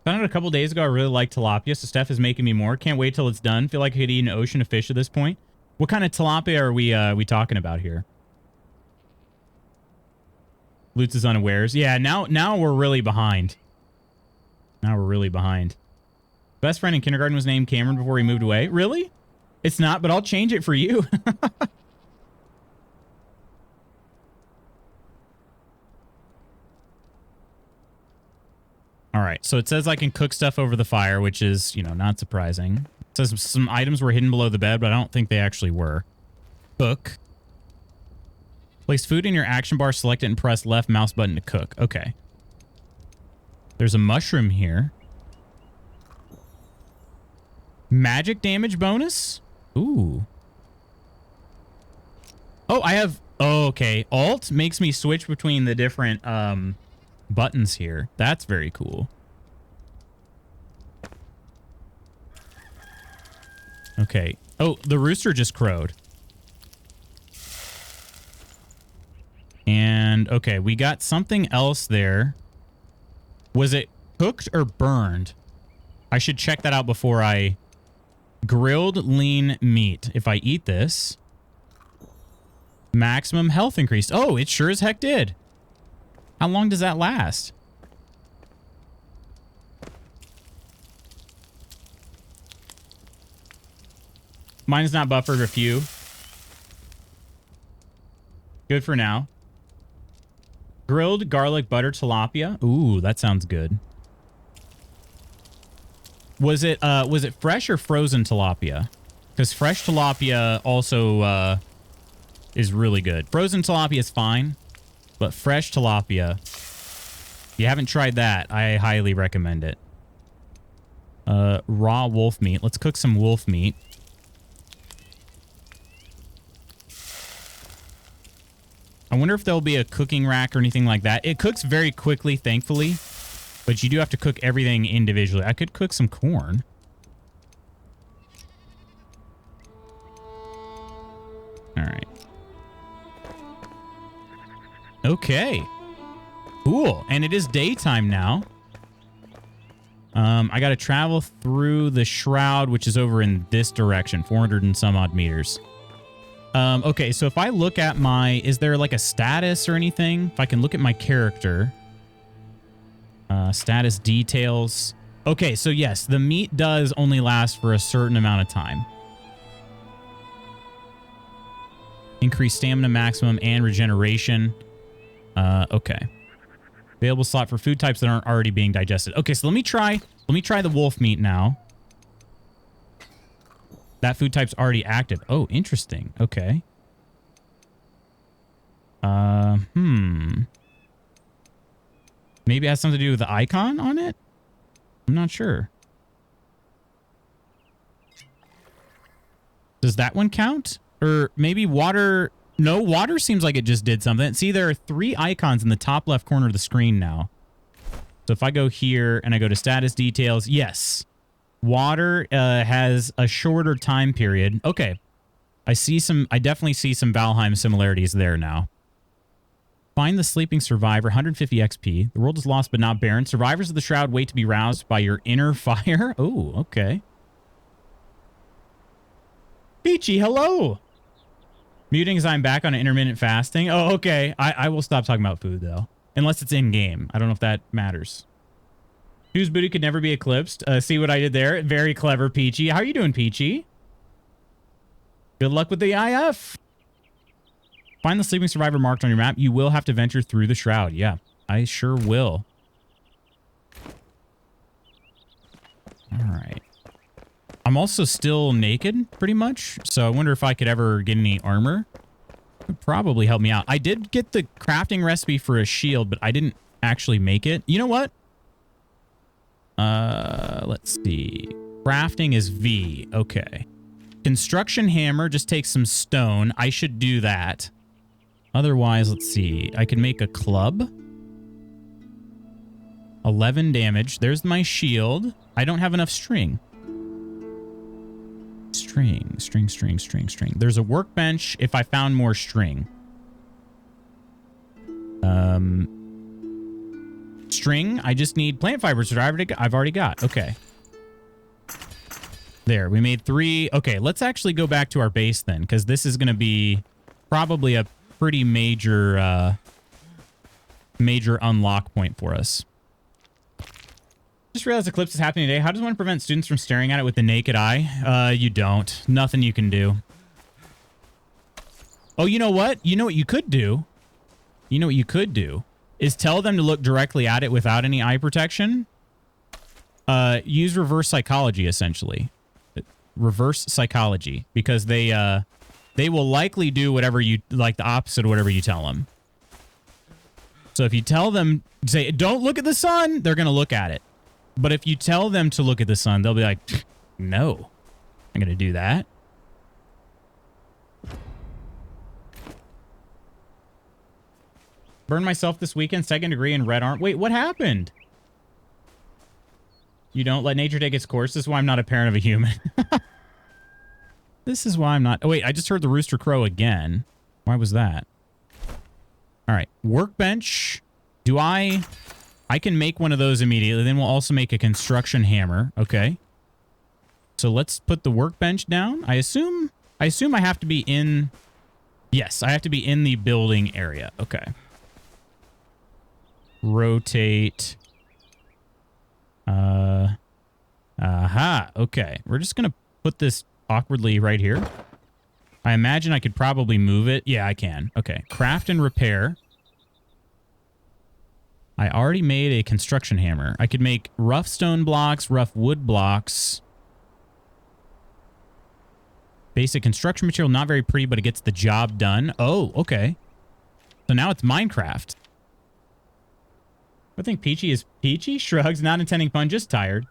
Found out a couple days ago I really like tilapia, so Steph is making me more. Can't wait till it's done. Feel like I could eat an ocean of fish at this point. What kind of tilapia are we talking about here? Lutz is unawares. Yeah, now we're really behind. Now we're really behind. Best friend in kindergarten was named Cameron before he moved away. Really? It's not, but I'll change it for you. All right, so it says I can cook stuff over the fire, which is, you know, not surprising. It says some items were hidden below the bed, but I don't think they actually were. Cook. Place food in your action bar, select it, and press left mouse button to cook. Okay. There's a mushroom here. Magic damage bonus? Ooh. Oh, I have... Oh, okay. Alt makes me switch between the different buttons here. That's very cool. Okay. Oh, the rooster just crowed. And, okay, we got something else there. Was it cooked or burned? I should check that out before I... Grilled lean meat. If I eat this... Maximum health increased. Oh, it sure as heck did. How long does that last? Mine's not buffered a few. Good for now. Grilled garlic butter tilapia. Ooh, that sounds good. Was it fresh or frozen tilapia? Because fresh tilapia also is really good. Frozen tilapia is fine, but fresh tilapia, if you haven't tried that, I highly recommend it. Raw wolf meat. Let's cook some wolf meat. I wonder if there'll be a cooking rack or anything like that. It cooks very quickly, thankfully, but you do have to cook everything individually. I could cook some corn. All right. Okay. Cool. And it is daytime now. I got to travel through the shroud, which is over in this direction, 400 and some odd meters. Okay, so if I look at my... Is there like a status or anything? If I can look at my character. Status details. Okay, so yes, the meat does only last for a certain amount of time. Increase stamina maximum and regeneration. Okay. Available slot for food types that aren't already being digested. Okay, so let me try the wolf meat now. That food type's already active. Oh, interesting. Okay. Maybe it has something to do with the icon on it? I'm not sure. Does that one count? Or maybe water... No, water seems like it just did something. See, there are 3 icons in the top left corner of the screen now. So if I go here and I go to status details, yes. Water has a shorter time period. Okay. I definitely see some Valheim similarities there now. Find the sleeping survivor, 150 XP. The world is lost but not barren. Survivors of the Shroud wait to be roused by your inner fire. Oh, okay. Peachy, hello. Muting as I'm back on intermittent fasting. Oh, okay. I will stop talking about food, though. Unless it's in-game. I don't know if that matters. Whose booty could never be eclipsed? See what I did there? Very clever, Peachy. How are you doing, Peachy? Good luck with the IF. Find the sleeping survivor marked on your map. You will have to venture through the shroud. Yeah, I sure will. All right. I'm also still naked, pretty much. So I wonder if I could ever get any armor. It would probably help me out. I did get the crafting recipe for a shield, but I didn't actually make it. You know what? Let's see. Crafting is V. Okay. Construction hammer just takes some stone. I should do that. Otherwise, let's see. I can make a club. 11 damage. There's my shield. I don't have enough string. String. There's a workbench if I found more string. String. I just need plant fibers that I've already got. Okay. There. We made 3. Okay, let's actually go back to our base then, because this is going to be probably a pretty major unlock point for us. Just realized eclipse is happening today. How does one prevent students from staring at it with the naked eye? You don't. Nothing you can do. Oh, you know what? You know what you could do? You know what you could do is tell them to look directly at it without any eye protection. Use reverse psychology, essentially. Reverse psychology, because they will likely do whatever you like, the opposite of whatever you tell them. So if you tell them, say, don't look at the sun, they're going to look at it. But if you tell them to look at the sun, they'll be like, no, I'm going to do that. Burned myself this weekend, 2nd degree in red arm. Wait, what happened? You don't let nature take its course. This is why I'm not a parent of a human. This is why I'm not... Oh, wait, I just heard the rooster crow again. Why was that? All right, workbench. Do I can make one of those immediately. Then we'll also make a construction hammer. Okay. So let's put the workbench down. I assume I have to be in... Yes, I have to be in the building area. Okay. Rotate... Aha. Okay. We're just going to put this awkwardly right here. I imagine I could probably move it. Yeah, I can. Okay. Craft and repair. I already made a construction hammer. I could make rough stone blocks, rough wood blocks. Basic construction material, not very pretty, but it gets the job done. Oh, okay. So now it's Minecraft. I think Peachy is Peachy. Shrugs, not intending pun, just tired.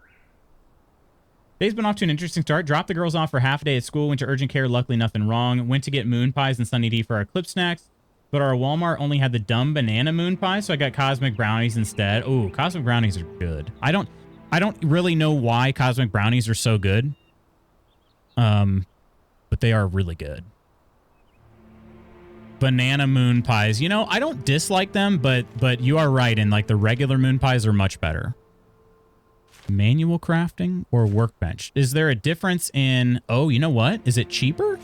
Day's been off to an interesting start. Dropped the girls off for half a day at school. Went to urgent care. Luckily, nothing wrong. Went to get moon pies and Sunny D for our Eclipse snacks. But our Walmart only had the dumb banana moon pie, so I got cosmic brownies instead. Ooh, cosmic brownies are good. I don't really know why cosmic brownies are so good. But they are really good. Banana moon pies. You know, I don't dislike them, but you are right. And like the regular moon pies are much better. Manual crafting or workbench? Is there a difference in... Oh, you know what? Is it cheaper?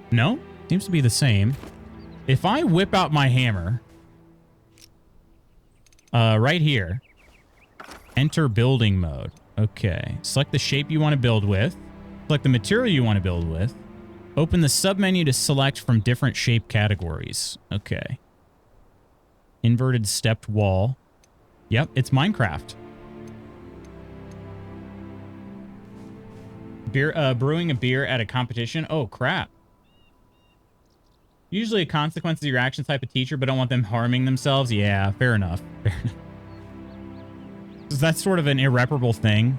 No? Seems to be the same. If I whip out my hammer... right here. Enter building mode. Okay. Select the shape you want to build with. Select the material you want to build with. Open the submenu to select from different shape categories. Okay. Inverted stepped wall. Yep, it's Minecraft. Brewing a beer at a competition. Oh, crap. Usually a consequence of your actions type of teacher, but don't want them harming themselves. Yeah, fair enough. Fair enough. So that's sort of an irreparable thing.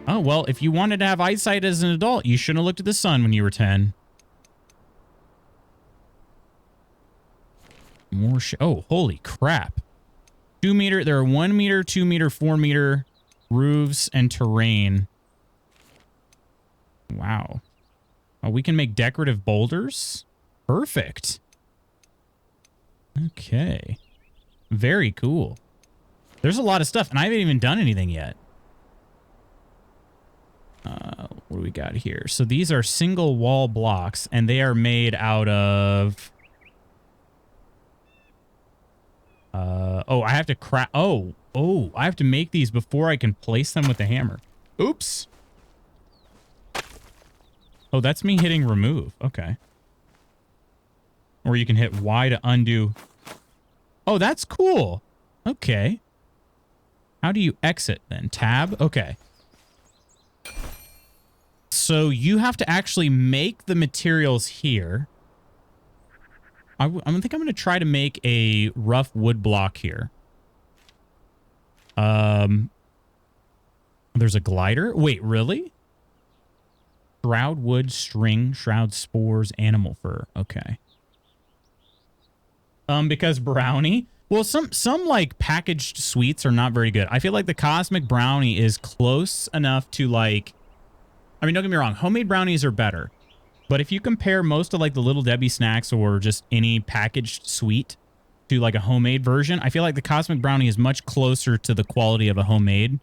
Oh, well, if you wanted to have eyesight as an adult, you shouldn't have looked at the sun when you were 10. More oh, holy crap. 2 meter. There are 1 meter, 2 meter, 4 meter, Roofs and terrain. Wow. Oh, we can make decorative boulders? Perfect. Okay. Very cool. There's a lot of stuff, and I haven't even done anything yet. What do we got here? So these are single wall blocks, and they are made out of... oh, I have to craft... Oh, I have to make these before I can place them with the hammer. Oops. Oh, that's me hitting remove. Okay. Or you can hit Y to undo. Oh, that's cool. Okay. How do you exit then? Tab? Okay. So you have to actually make the materials here. I think I'm going to try to make a rough wood block here. There's a glider. Wait, really? Shroud wood, string, shroud spores, animal fur. Okay. Because brownie. Well, some like packaged sweets are not very good. I feel like the cosmic brownie is close enough to like, I mean, don't get me wrong. Homemade brownies are better. But if you compare most of like the Little Debbie snacks or just any packaged sweet to like a homemade version, I feel like the cosmic brownie is much closer to the quality of a homemade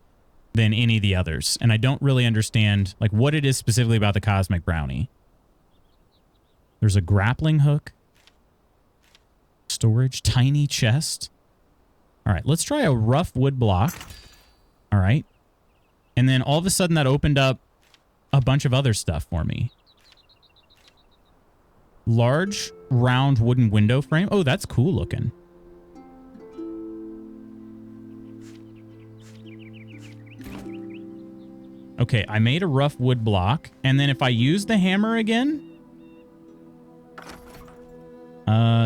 than any of the others. And I don't really understand like what it is specifically about the cosmic brownie. There's a grappling hook. Storage, tiny chest. All right, let's try a rough wood block. All right. And then all of a sudden that opened up a bunch of other stuff for me. Large, round wooden window frame. Oh, that's cool looking. Okay, I made a rough wood block. And then if I use the hammer again...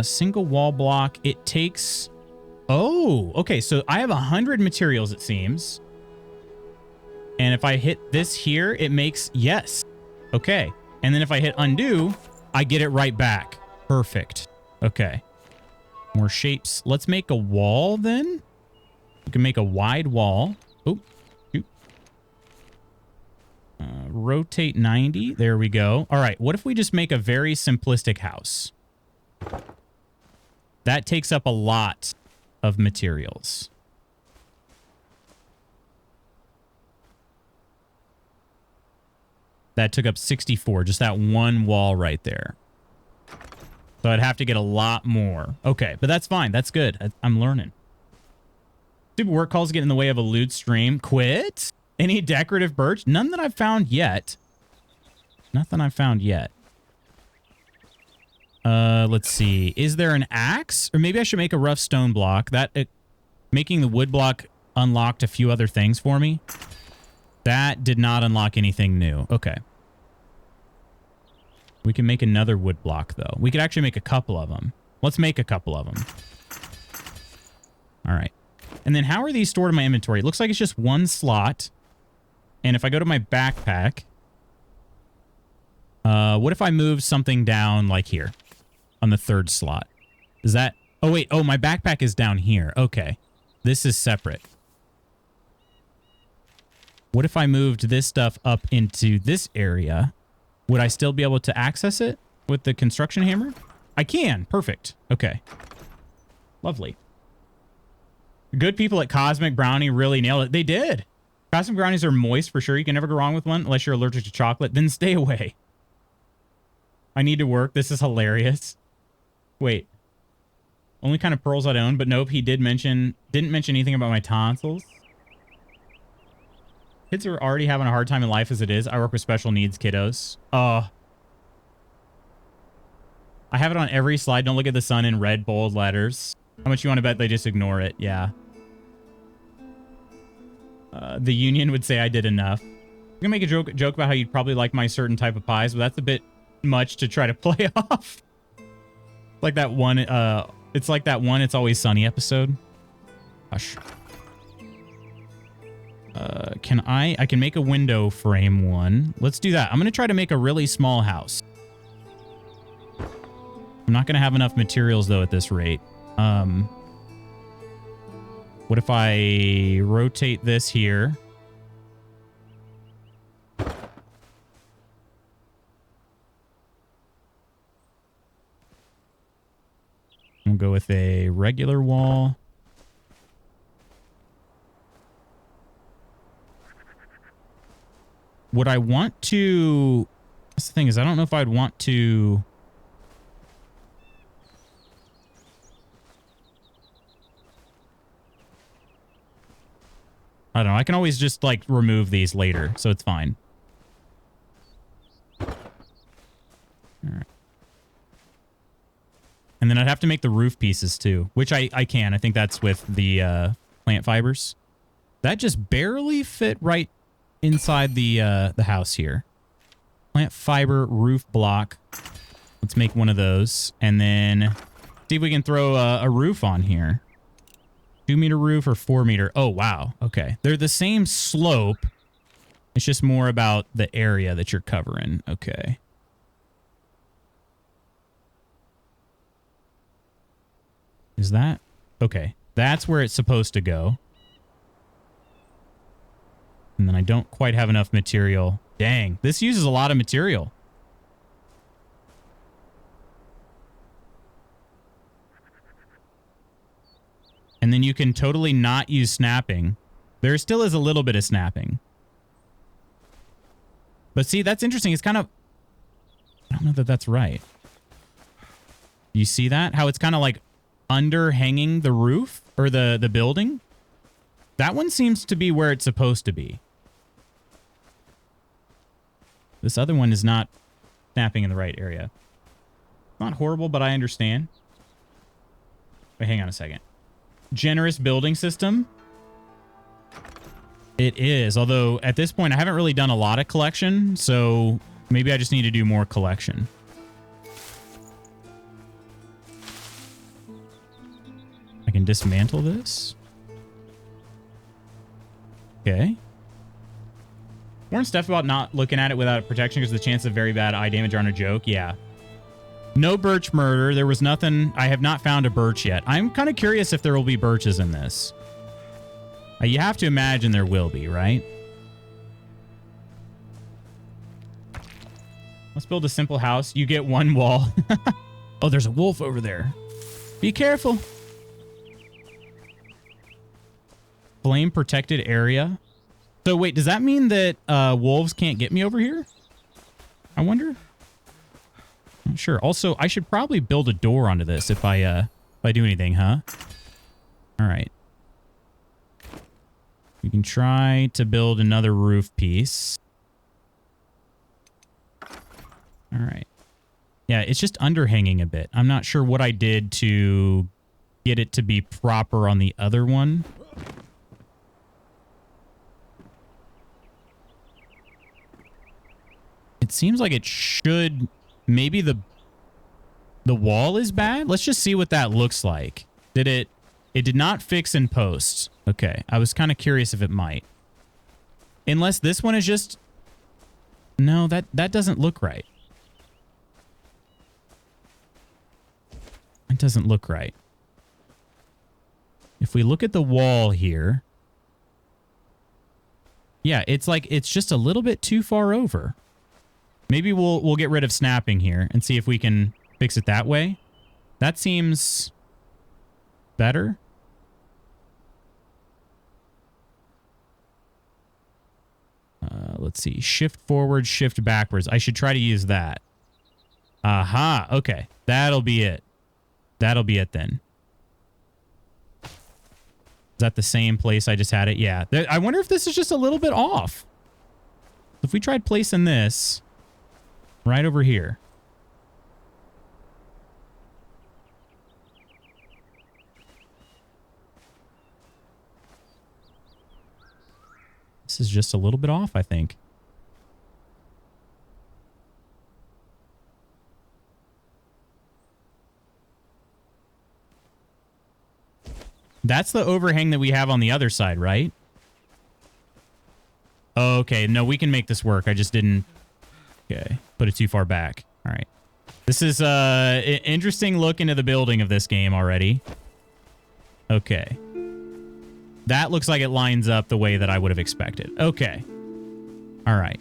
single wall block, it takes... Oh, okay, so I have 100 materials, it seems. And if I hit this here, it makes... Yes. Okay. And then if I hit undo... I get it right back. Perfect. Okay. More shapes. Let's make a wall then. We can make a wide wall. Oh, shoot. Rotate 90. There we go. All right. What if we just make a very simplistic house? That takes up a lot of materials. That took up 64, just that one wall right there. So I'd have to get a lot more. Okay, but that's fine. That's good. I'm learning. Stupid work calls get in the way of a lewd stream. Quit? Any decorative birch? None that I've found yet. Nothing I've found yet. Let's see. Is there an axe? Or maybe I should make a rough stone block. Making the wood block unlocked a few other things for me. That did not unlock anything new. Okay. We can make another wood block, though. We could actually make a couple of them. Let's make a couple of them. All right. And then how are these stored in my inventory? It looks like it's just one slot. And if I go to my backpack... what if I move something down like here? On the third slot. Is that... Oh, wait. Oh, my backpack is down here. Okay. This is separate. What if I moved this stuff up into this area? Would I still be able to access it with the construction hammer? I can. Perfect. Okay. Lovely. Good people at Cosmic Brownie really nailed it. They did. Cosmic Brownies are moist for sure. You can never go wrong with one unless you're allergic to chocolate. Then stay away. I need to work. This is hilarious. Wait. Only kind of pearls I'd own, but nope, he didn't mention anything about my tonsils. Kids are already having a hard time in life as it is. I work with special needs kiddos. I have it on every slide. Don't look at the sun in red bold letters. How much you want to bet they just ignore it? Yeah. The union would say I did enough. I'm gonna make a joke about how you'd probably like my certain type of pies, but that's a bit much to try to play off. Like that one, it's like that one It's Always Sunny episode. Hush. I can make a window frame one. Let's do that. I'm going to try to make a really small house. I'm not going to have enough materials though at this rate. What if I rotate this here go with a regular wall. Would I want to... That's the thing is, I don't know if I'd want to... I don't know. I can always just, like, remove these later, so it's fine. All right. And then I'd have to make the roof pieces, too, which I can. I think that's with the plant fibers. That just barely fit right inside the house here. Plant fiber roof block. Let's make one of those. And then see if we can throw a roof on here. 2-meter roof or 4-meter? Oh, wow. Okay. They're the same slope. It's just more about the area that you're covering. Okay. Is that? Okay. That's where it's supposed to go. And then I don't quite have enough material. Dang. This uses a lot of material. And then you can totally not use snapping. There still is a little bit of snapping. But see, that's interesting. It's kind of... I don't know that that's right. You see that? How it's kind of like underhanging the roof or the building? That one seems to be where it's supposed to be. This other one is not snapping in the right area. Not horrible, but I understand. Wait, hang on a second. Generous building system. It is, although at this point I haven't really done a lot of collection, so maybe I just need to do more collection. I can dismantle this. Okay. Warren stuff about not looking at it without protection because the chance of very bad eye damage aren't a joke. Yeah. No birch murder. There was nothing. I have not found a birch yet. I'm kind of curious if there will be birches in this. You have to imagine there will be, right? Let's build a simple house. You get one wall. Oh, there's a wolf over there. Be careful. Flame protected area. So wait, does that mean that wolves can't get me over here? I wonder. Not sure. Also, I should probably build a door onto this if I do anything, huh? All right. We can try to build another roof piece. All right. Yeah, it's just underhanging a bit. I'm not sure what I did to get it to be proper on the other one. It seems like it should... Maybe the wall is bad? Let's just see what that looks like. It did not fix in post. Okay, I was kind of curious if it might. Unless this one is just... No, that doesn't look right. It doesn't look right. If we look at the wall here... Yeah, it's like it's just a little bit too far over. Maybe we'll get rid of snapping here and see if we can fix it that way. That seems better. Let's see. Shift forward, shift backwards. I should try to use that. Aha. Okay. That'll be it. That'll be it then. Is that the same place I just had it? Yeah. I wonder if this is just a little bit off. If we tried placing this right over here. This is just a little bit off, I think. That's the overhang that we have on the other side, right? Okay, no, we can make this work. I just didn't... Okay, put it too far back. All right. This is an interesting look into the building of this game already. Okay. That looks like it lines up the way that I would have expected. Okay. All right.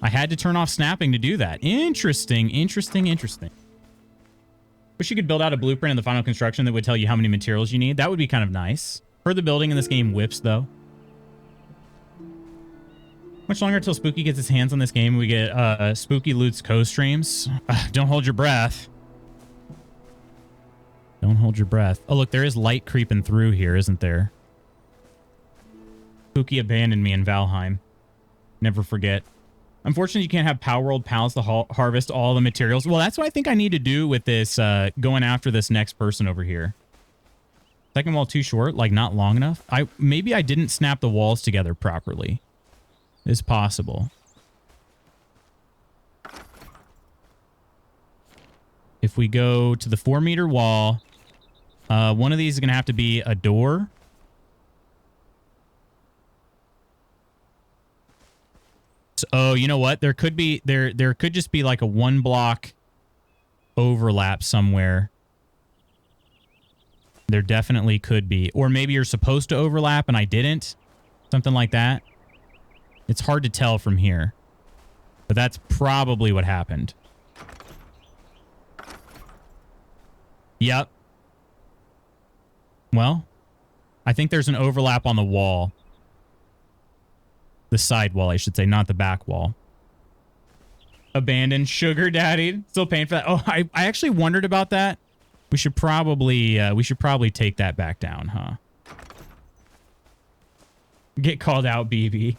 I had to turn off snapping to do that. Interesting, interesting, interesting. Wish you could build out a blueprint in the final construction that would tell you how many materials you need. That would be kind of nice. Further building in this game whips, though. Much longer until Spooky gets his hands on this game. We get Spooky Loot's co-streams. Don't hold your breath. Don't hold your breath. Oh, look, there is light creeping through here, isn't there? Spooky abandoned me in Valheim. Never forget. Unfortunately, you can't have Power World pals to harvest all the materials. Well, that's what I think I need to do with this, going after this next person over here. Second wall too short, like not long enough. Maybe I didn't snap the walls together properly. It's possible. If we go to the 4-meter wall, one of these is going to have to be a door. So, oh, you know what? There could be there could just be like a 1-block overlap somewhere. There definitely could be. Or maybe you're supposed to overlap and I didn't. Something like that. It's hard to tell from here. But that's probably what happened. Yep. Well, I think there's an overlap on the wall. The side wall, I should say, not the back wall. Abandoned sugar daddy. Still paying for that. Oh, I actually wondered about that. We should probably take that back down, huh? Get called out, BB.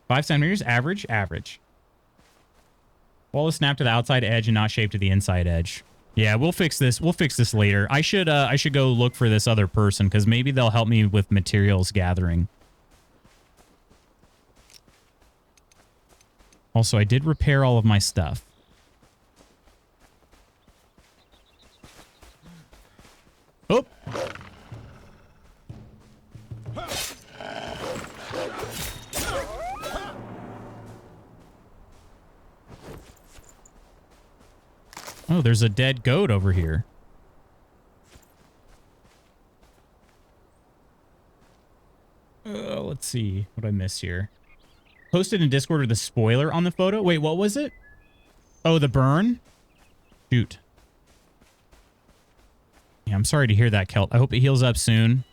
5 centimeters, average, average. Wall is snapped to the outside edge and not shaped to the inside edge. Yeah, we'll fix this. We'll fix this later. I should go look for this other person because maybe they'll help me with materials gathering. Also, I did repair all of my stuff. Oh. Oh, there's a dead goat over here. Let's see what I missed here. Posted in Discord with a spoiler on the photo. Wait, what was it? Oh, the burn? Shoot. Yeah, I'm sorry to hear that, Kelt. I hope it heals up soon.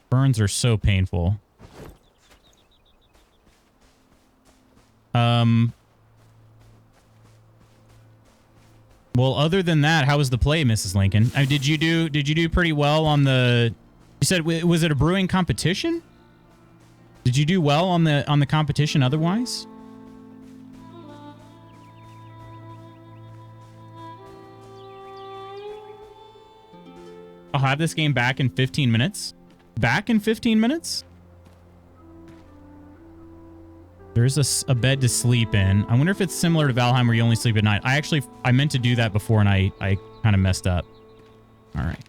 Burns are so painful. Well, other than that, how was the play, Mrs. Lincoln? Did you do pretty well on the... You said, was it a brewing competition? Did you do well on the competition otherwise? I'll have this game back in 15 minutes. Back in 15 minutes? There's a bed to sleep in. I wonder if it's similar to Valheim where you only sleep at night. I meant to do that before and I kind of messed up. All right.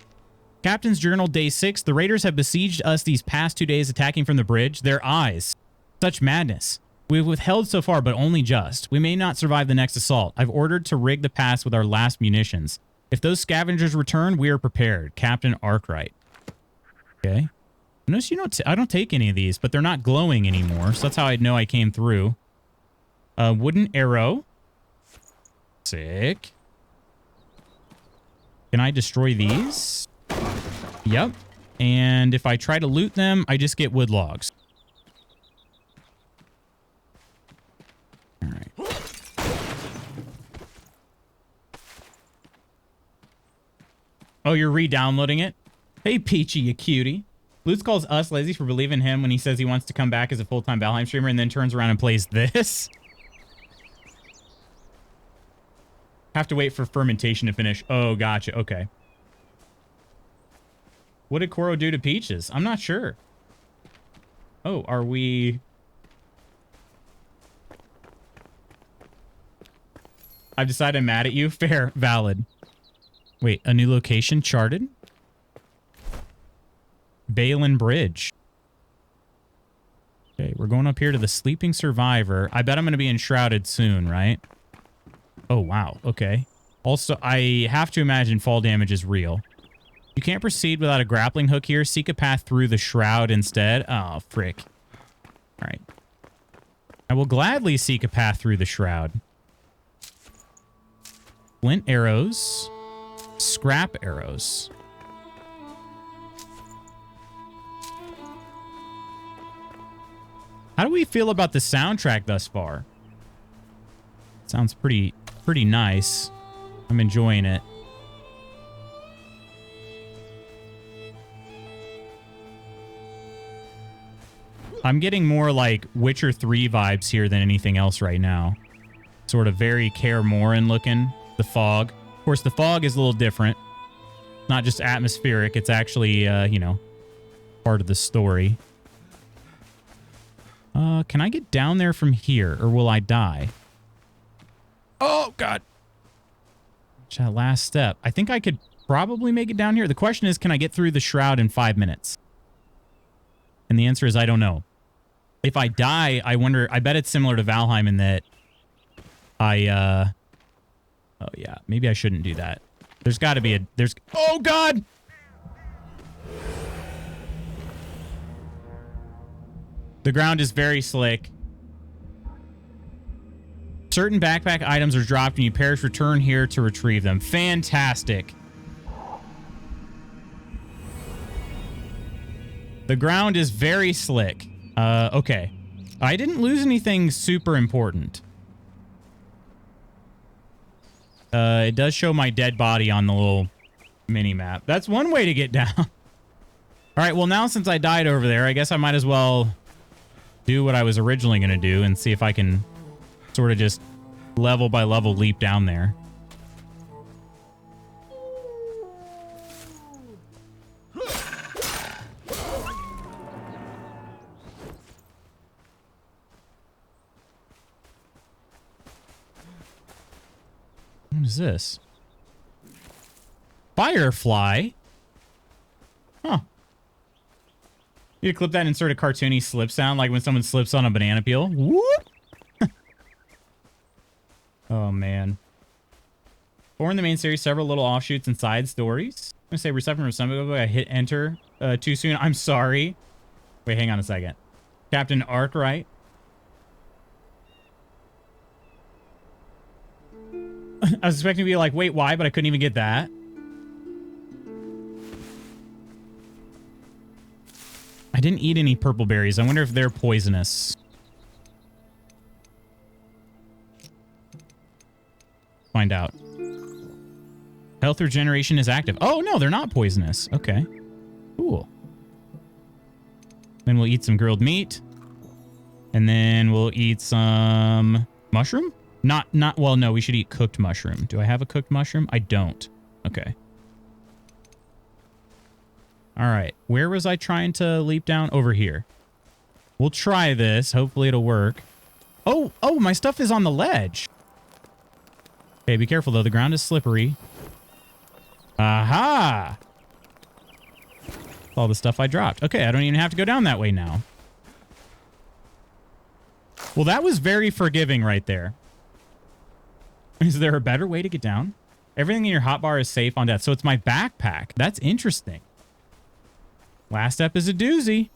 Captain's Journal, Day 6. The raiders have besieged us these past 2 days, attacking from the bridge. Their eyes. Such madness. We've withheld so far, but only just. We may not survive the next assault. I've ordered to rig the pass with our last munitions. If those scavengers return, we are prepared. Captain Arkwright. Okay. Notice I don't take any of these, but they're not glowing anymore, so that's how I'd know I came through. Wooden arrow. Sick. Can I destroy these? Yep. And if I try to loot them, I just get wood logs. All right. Oh, you're re-downloading it? Hey, Peachy, you cutie. Lutz calls us lazy for believing him when he says he wants to come back as a full-time Valheim streamer and then turns around and plays this. Have to wait for fermentation to finish. Oh, gotcha. Okay. What did Koro do to Peaches? I'm not sure. Oh, are we... I've decided I'm mad at you. Fair. Valid. Wait, a new location charted? Balin Bridge. Okay, we're going up here to the Sleeping Survivor. I bet I'm going to be enshrouded soon, right? Oh, wow. Okay. Also, I have to imagine fall damage is real. You can't proceed without a grappling hook here. Seek a path through the shroud instead. Oh, frick. All right. I will gladly seek a path through the shroud. Flint arrows. scrap arrows. How do we feel about the soundtrack thus far? Sounds pretty nice. I'm enjoying it. I'm getting more like Witcher 3 vibes here than anything else right now. Sort of very Kaer Morhen looking. The fog. Of course, the fog is a little different. Not just atmospheric. It's actually, you know, part of the story. Can I get down there from here, or will I die? Oh, God. That last step. I think I could probably make it down here. The question is, can I get through the shroud in 5 minutes? And the answer is, I don't know. If I die, I wonder... I bet it's similar to Valheim in that I, oh, yeah. Maybe I shouldn't do that. There's got to be a... There's... Oh, God! The ground is very slick. Certain backpack items are dropped and you perish. Return here to retrieve them. Fantastic. The ground is very slick. Okay. I didn't lose anything super important. It does show my dead body on the little mini-map. That's one way to get down. All right, well, now since I died over there, I guess I might as well do what I was originally going to do and see if I can sort of just level by level leap down there. What is this? Firefly? Huh. You clip that and insert a cartoony slip sound like when someone slips on a banana peel. Whoop! Oh, man. Or in the main series, several little offshoots and side stories. I'm going to say reception from some I hit enter too soon. I'm sorry. Wait, hang on a second. Captain Arkwright. I was expecting to be like, wait, why? But I couldn't even get that. I didn't eat any purple berries. I wonder if they're poisonous. Find out. Health regeneration is active. Oh, no, they're not poisonous. Okay. Cool. Then we'll eat some grilled meat. And then we'll eat some mushroom? Well, no, we should eat cooked mushroom. Do I have a cooked mushroom? I don't. Okay. All right. Where was I trying to leap down? Over here. We'll try this. Hopefully it'll work. Oh, my stuff is on the ledge. Okay, be careful, though. The ground is slippery. Aha! All the stuff I dropped. Okay, I don't even have to go down that way now. Well, that was very forgiving right there. Is there a better way to get down? Everything in your hotbar is safe on death. So it's my backpack. That's interesting. Last step is a doozy.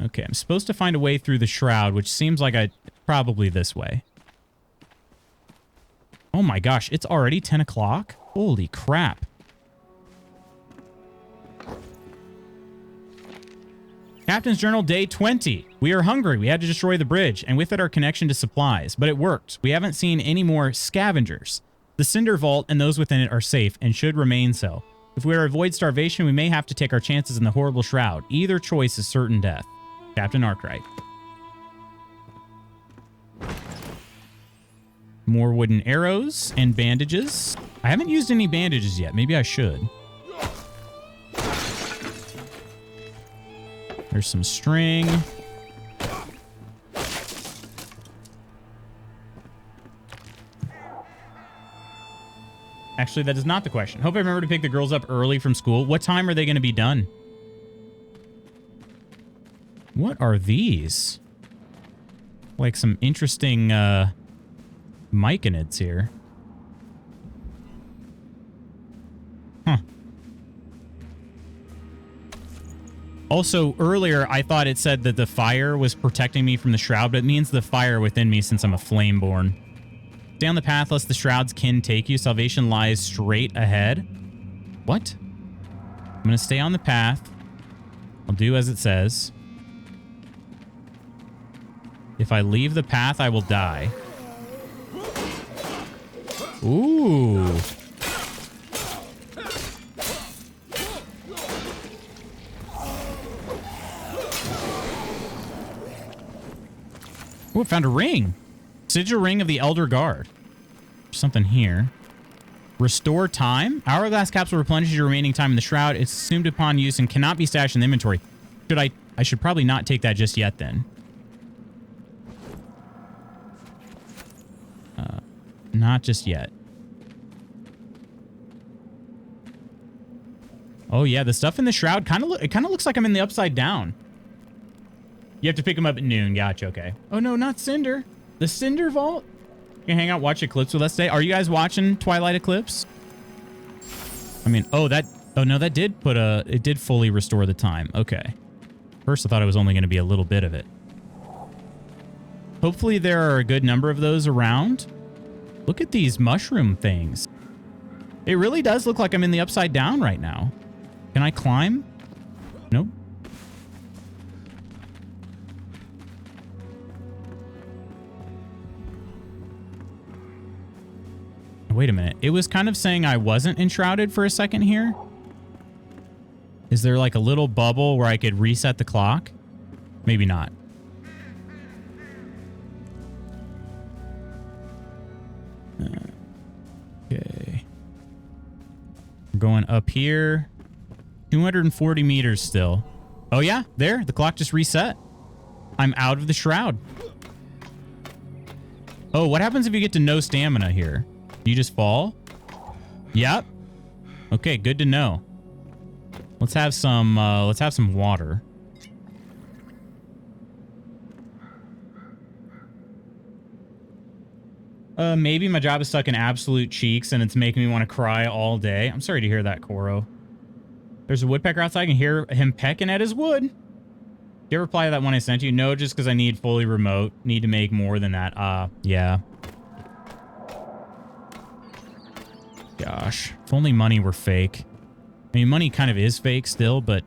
Okay, I'm supposed to find a way through the shroud, which seems like probably this way. Oh my gosh, it's already 10 o'clock? Holy crap. Captain's Journal, day 20. We are hungry. We had to destroy the bridge, and with it our connection to supplies. But it worked. We haven't seen any more scavengers. The Cinder Vault and those within it are safe and should remain so. If we are to avoid starvation, we may have to take our chances in the horrible shroud. Either choice is certain death. Captain Arkwright. More wooden arrows and bandages. I haven't used any bandages yet. Maybe I should. There's some string. Actually, that is not the question. Hope I remember to pick the girls up early from school. What time are they going to be done? What are these? Like some interesting myconids here. Huh. Also, earlier, I thought it said that the fire was protecting me from the shroud, but it means the fire within me since I'm a flameborn. Stay on the path lest the shroud's kin take you. Salvation lies straight ahead. What? I'm going to stay on the path. I'll do as it says. If I leave the path, I will die. Ooh. Ooh, I found a ring. Sigil ring of the Elder Guard. There's something here. Restore time. Hourglass capsule replenishes your remaining time in the shroud. It's assumed upon use and cannot be stashed in the inventory. I should probably not take that just yet then. Not just yet. Oh yeah, the stuff in the shroud kind of looks like I'm in the upside down. You have to pick them up at noon. Gotcha. Okay. Oh no, not Cinder. The Cinder Vault. You can hang out, watch Eclipse with us today. Are you guys watching Twilight Eclipse? I mean, oh no, that did it did fully restore the time. Okay. First, I thought it was only going to be a little bit of it. Hopefully, there are a good number of those around. Look at these mushroom things. It really does look like I'm in the upside down right now. Can I climb? Nope. Wait a minute. It was kind of saying I wasn't enshrouded for a second here. Is there like a little bubble where I could reset the clock? Maybe not. Okay. We're going up here. 240 meters still. Oh yeah, there. The clock just reset. I'm out of the shroud. Oh, what happens if you get to no stamina here? You just fall? Yep. Okay, good to know. Let's have some water. Maybe my job is stuck in absolute cheeks and it's making me want to cry all day. I'm sorry to hear that, Koro. There's a woodpecker outside. I can hear him pecking at his wood. Did you ever reply to that one I sent you? No, just because I need fully remote. Need to make more than that. Yeah. Gosh, if only money were fake. I mean, money kind of is fake still, but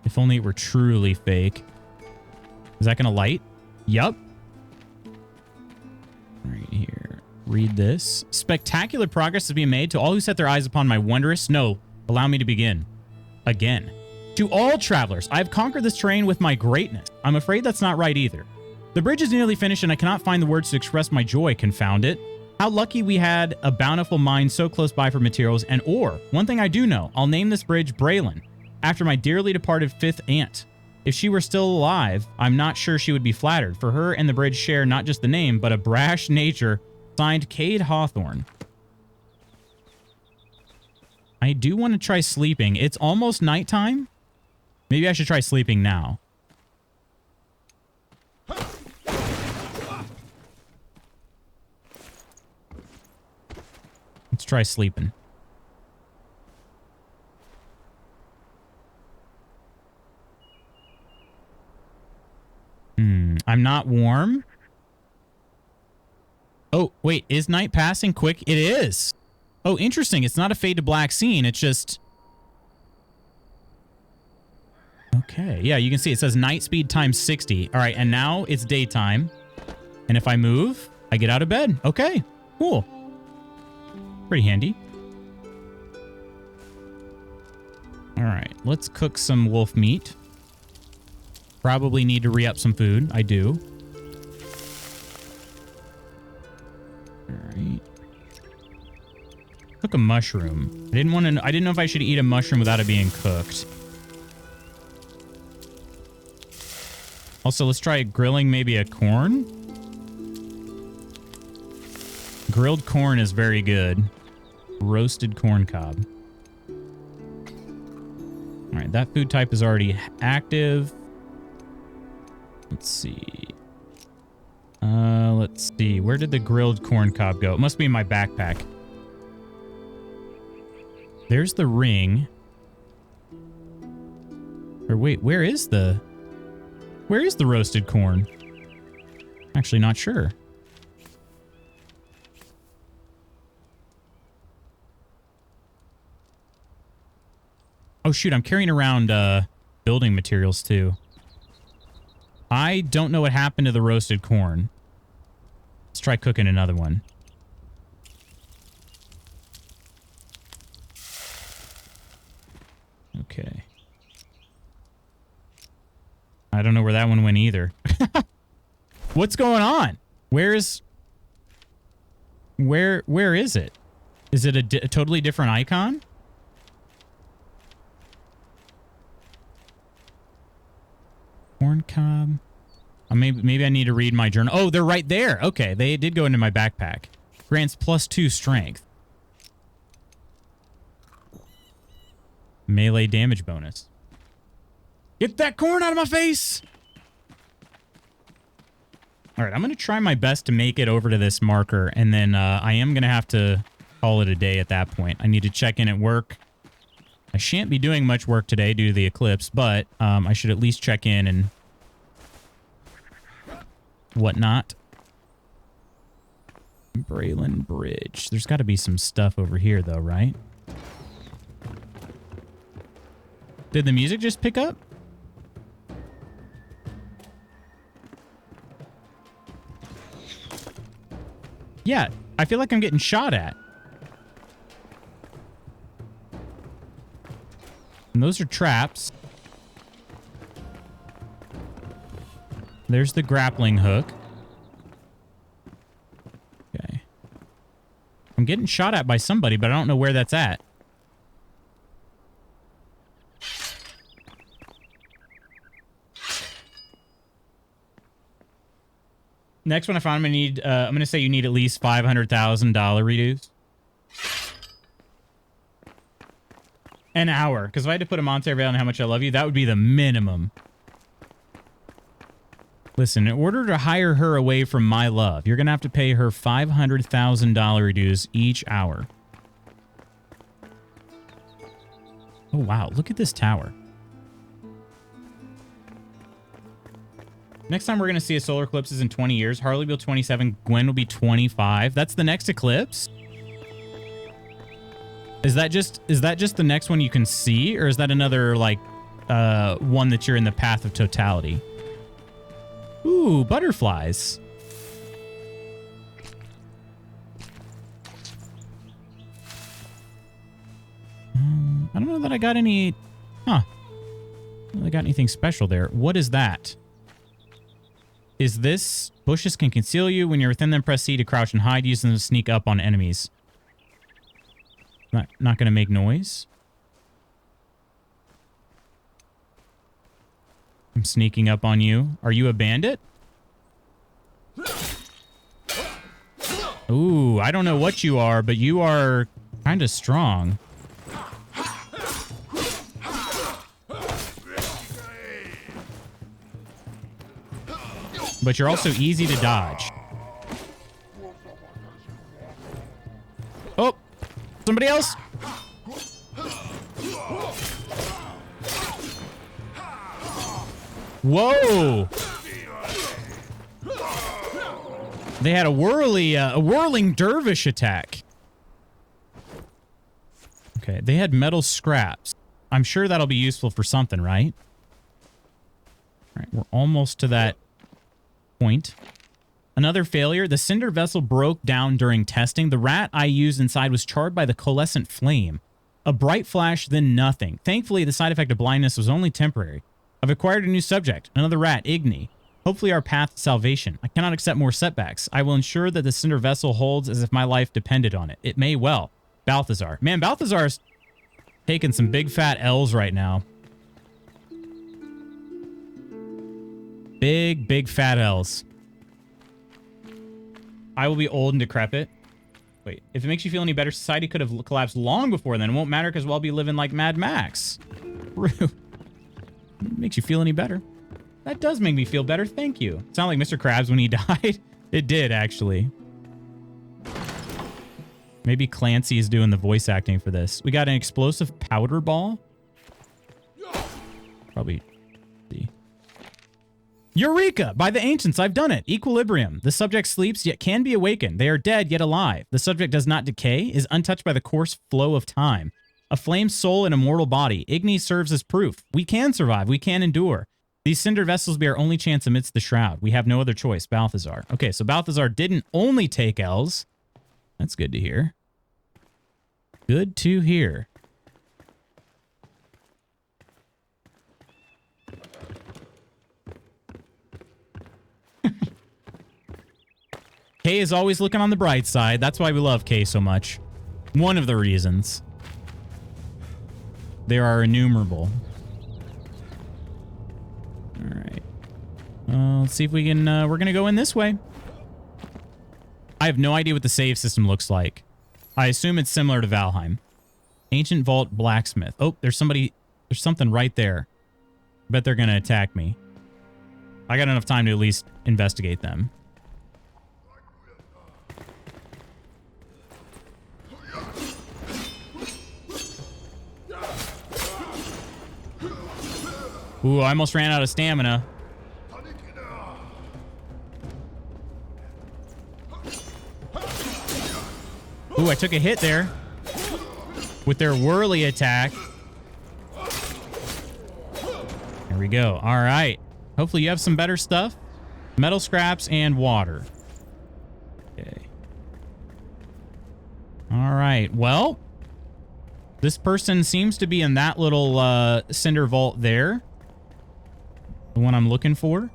if only it were truly fake. Is that going to light? Yup. Right here. Read this. Spectacular progress is being made to all who set their eyes upon my wondrous... No, allow me to begin. Again. To all travelers, I have conquered this terrain with my greatness. I'm afraid that's not right either. The bridge is nearly finished and I cannot find the words to express my joy, confound it. How lucky we had a bountiful mine so close by for materials and ore. One thing I do know, I'll name this bridge Braylon, after my dearly departed fifth aunt. If she were still alive, I'm not sure she would be flattered, for her and the bridge share not just the name, but a brash nature. Signed, Cade Hawthorne. I do want to try sleeping. It's almost nighttime. Maybe I should try sleeping now. Let's try sleeping. I'm not warm. Oh, wait. Is night passing quick? It is. Oh, interesting. It's not a fade to black scene. It's just... Okay. Yeah, you can see it says night speed times 60. All right, and now it's daytime. And if I move, I get out of bed. Okay, cool. Pretty handy. All right, let's cook some wolf meat. Probably need to re-up some food. I do. All right. Cook a mushroom. I didn't know if I should eat a mushroom without it being cooked. Also, let's try grilling maybe a corn. Grilled corn is very good. Roasted corn cob. All right, that food type is already active. Let's see. Let's see. Where did the grilled corn cob go? It must be in my backpack. There's the ring. Or wait, where is the roasted corn? Actually, not sure. Oh, shoot. I'm carrying around building materials, too. I don't know what happened to the roasted corn. Let's try cooking another one. Okay. I don't know where that one went either. What's going on? Where is it? Is it a totally different icon? Corn cob. Maybe I need to read my journal. Oh, they're right there. Okay, they did go into my backpack. Grants +2 strength. Melee damage bonus. Get that corn out of my face! All right, I'm going to try my best to make it over to this marker, and then I am going to have to call it a day at that point. I need to check in at work. I shan't be doing much work today due to the eclipse, but I should at least check in and whatnot. Braylon Bridge. There's got to be some stuff over here, though, right? Did the music just pick up? Yeah, I feel like I'm getting shot at. And those are traps. There's the grappling hook. Okay. I'm getting shot at by somebody, but I don't know where that's at. Next one I found, I'm going to say you need at least $500,000 reduce. An hour. Because if I had to put a monetary value on how much I love you, that would be the minimum. Listen, in order to hire her away from my love, you're going to have to pay her $500,000 dues each hour. Oh, wow. Look at this tower. Next time we're going to see a solar eclipse is in 20 years. Harley will be 27. Gwen will be 25. That's the next eclipse? Is that just the next one you can see? Or is that another, like, one that you're in the path of totality? Ooh, butterflies. I don't know that I got any... Huh. I don't know that I got anything special there. What is that? Is this... Bushes can conceal you. When you're within them, press C to crouch and hide. Use them to sneak up on enemies. Not going to make noise. I'm sneaking up on you. Are you a bandit? Ooh, I don't know what you are, but you are kind of strong. But you're also easy to dodge. Oh, somebody else? Whoa! They had a whirling dervish attack. Okay, they had metal scraps. I'm sure that'll be useful for something, right? All right, we're almost to that point. Another failure. The cinder vessel broke down during testing. The rat I used inside was charred by the coalescent flame. A bright flash, then nothing. Thankfully, the side effect of blindness was only temporary. I've acquired a new subject, another rat, Igni. Hopefully our path to salvation. I cannot accept more setbacks. I will ensure that the cinder vessel holds as if my life depended on it. It may well. Balthazar. Man, Balthazar's taking some big fat L's right now. Big fat L's. I will be old and decrepit. Wait, if it makes you feel any better, society could have collapsed long before then. It won't matter because we'll all be living like Mad Max. Rude. Makes you feel any better? That does make me feel better. Thank you. Sound like Mr. Krabs when he died? It did, actually. Maybe Clancy is doing the voice acting for this. We got an explosive powder ball. Probably. Eureka! By the ancients, I've done it. Equilibrium. The subject sleeps, yet can be awakened. They are dead, yet alive. The subject does not decay, is untouched by the coarse flow of time. A flame soul and immortal body. Igni serves as proof. We can survive. We can endure. These cinder vessels be our only chance amidst the shroud. We have no other choice. Balthazar. Okay, so Balthazar didn't only take L's. That's good to hear. Good to hear. Kay is always looking on the bright side. That's why we love Kay so much. One of the reasons. There are innumerable. All right. Let's see if we can... we're going to go in this way. I have no idea what the save system looks like. I assume it's similar to Valheim. Ancient Vault Blacksmith. Oh, there's somebody... There's something right there. Bet they're going to attack me. I got enough time to at least investigate them. Ooh, I almost ran out of stamina. Ooh, I took a hit there with their whirly attack. There we go. All right. Hopefully you have some better stuff. Metal scraps and water. Okay. All right. Well, this person seems to be in that little cinder vault there. The one I'm looking for.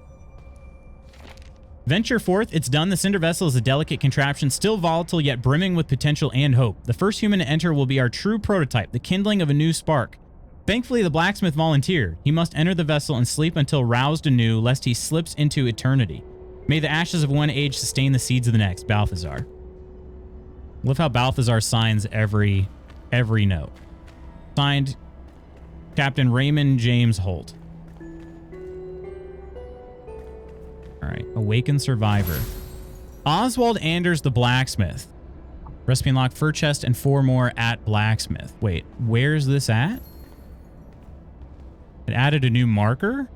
Venture forth. It's done. The cinder vessel is a delicate contraption, still volatile yet brimming with potential and hope. The first human to enter will be our true prototype, the kindling of a new spark. Thankfully, the blacksmith volunteered. He must enter the vessel and sleep until roused anew, lest he slips into eternity. May the ashes of one age sustain the seeds of the next. Balthazar. Love how Balthazar signs every note. Signed, Captain Raymond James Holt. All right. Awakened Survivor. Oswald Anders the Blacksmith. Recipe unlocked, fur chest, and 4 more at Blacksmith. Wait, where's this at? It added a new marker?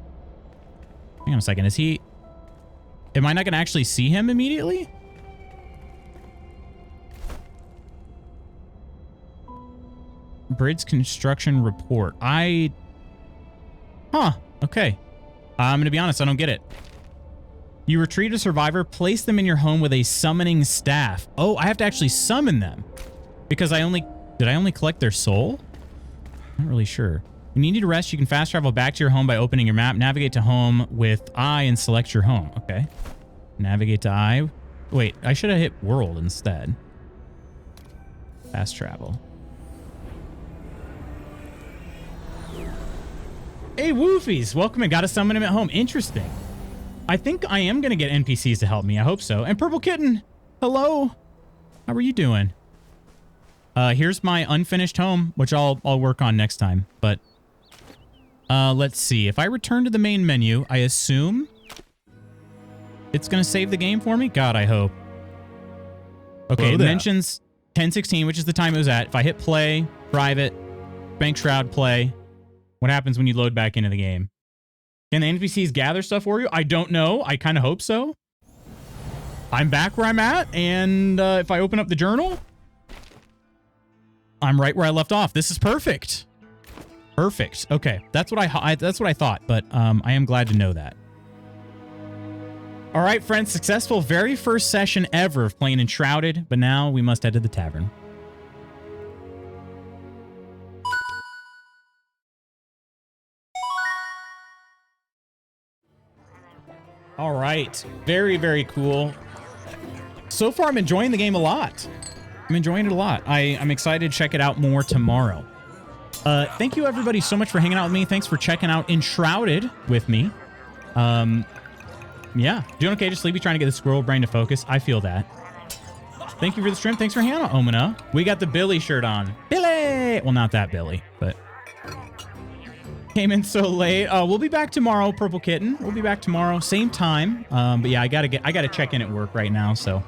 Hang on a second. Is he... Am I not going to actually see him immediately? Bridge construction report. Huh. Okay. I'm going to be honest. I don't get it. You retrieve a survivor, place them in your home with a summoning staff. Oh, I have to actually summon them. Because did I only collect their soul? Not really sure. When you need to rest, you can fast travel back to your home by opening your map. Navigate to home with I and select your home. Okay. Navigate to I. Wait, I should have hit world instead. Fast travel. Hey, Woofies. Welcome and got to summon him at home. Interesting. I think I am going to get NPCs to help me. I hope so. And Purple Kitten, hello. How are you doing? Here's my unfinished home, which I'll work on next time. But let's see. If I return to the main menu, I assume it's going to save the game for me. God, I hope. Okay, it mentions 10:16, which is the time it was at. If I hit play, private, Bank Shroud, play, what happens when you load back into the game? Can the NPCs gather stuff for you? I don't know. I kind of hope so. I'm back where I'm at, and if I open up the journal, I'm right where I left off. This is perfect. Perfect. Okay, that's what I thought, but I am glad to know that. All right, friends, successful very first session ever of playing Enshrouded, but now we must head to the tavern. All right. Very, very cool. So far, I'm enjoying the game a lot. I'm enjoying it a lot. I'm excited to check it out more tomorrow. Thank you, everybody, so much for hanging out with me. Thanks for checking out Enshrouded with me. Yeah. Doing okay, just sleepy, trying to get the squirrel brain to focus. I feel that. Thank you for the stream. Thanks for hanging out, Omina. We got the Billy shirt on. Billy! Well, not that Billy, but... Came in so late. We'll be back tomorrow, Purple Kitten. We'll be back tomorrow, same time. But yeah, I gotta check in at work right now, so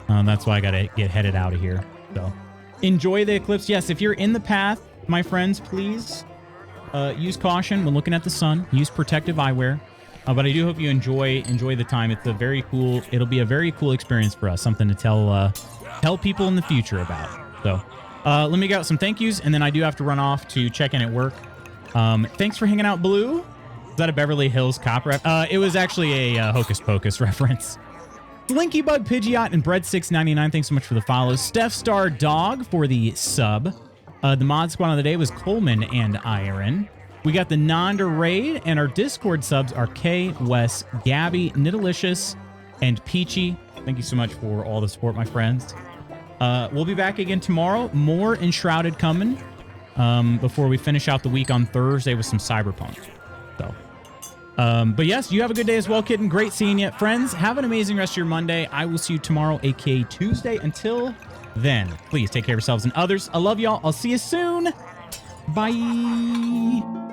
that's why I gotta get headed out of here. So enjoy the eclipse. Yes, if you're in the path, my friends, please use caution when looking at the sun. Use protective eyewear. But I do hope you enjoy the time. It's a very cool. It'll be a very cool experience for us. Something to tell people in the future about. So Let me get out some thank yous, and then I do have to run off to check in at work. Thanks for hanging out, Blue. Is that a Beverly Hills Cop ref? It was actually a Hocus Pocus reference. Slinky Bug Pidgeot and Bread699, thanks so much for the follows. Steph Star Dog for the sub. The mod squad of the day was Coleman and Iron. We got the Nanda raid, and our Discord subs are K, Wes, Gabby, Nidalicious, and Peachy. Thank you so much for all the support, my friends. We'll be back again tomorrow. More Enshrouded coming before we finish out the week on Thursday with some Cyberpunk. So, but yes, you have a good day as well, kitten. Great seeing you. Friends, have an amazing rest of your Monday. I will see you tomorrow, aka Tuesday. Until then, please take care of yourselves and others. I love y'all. I'll see you soon. Bye.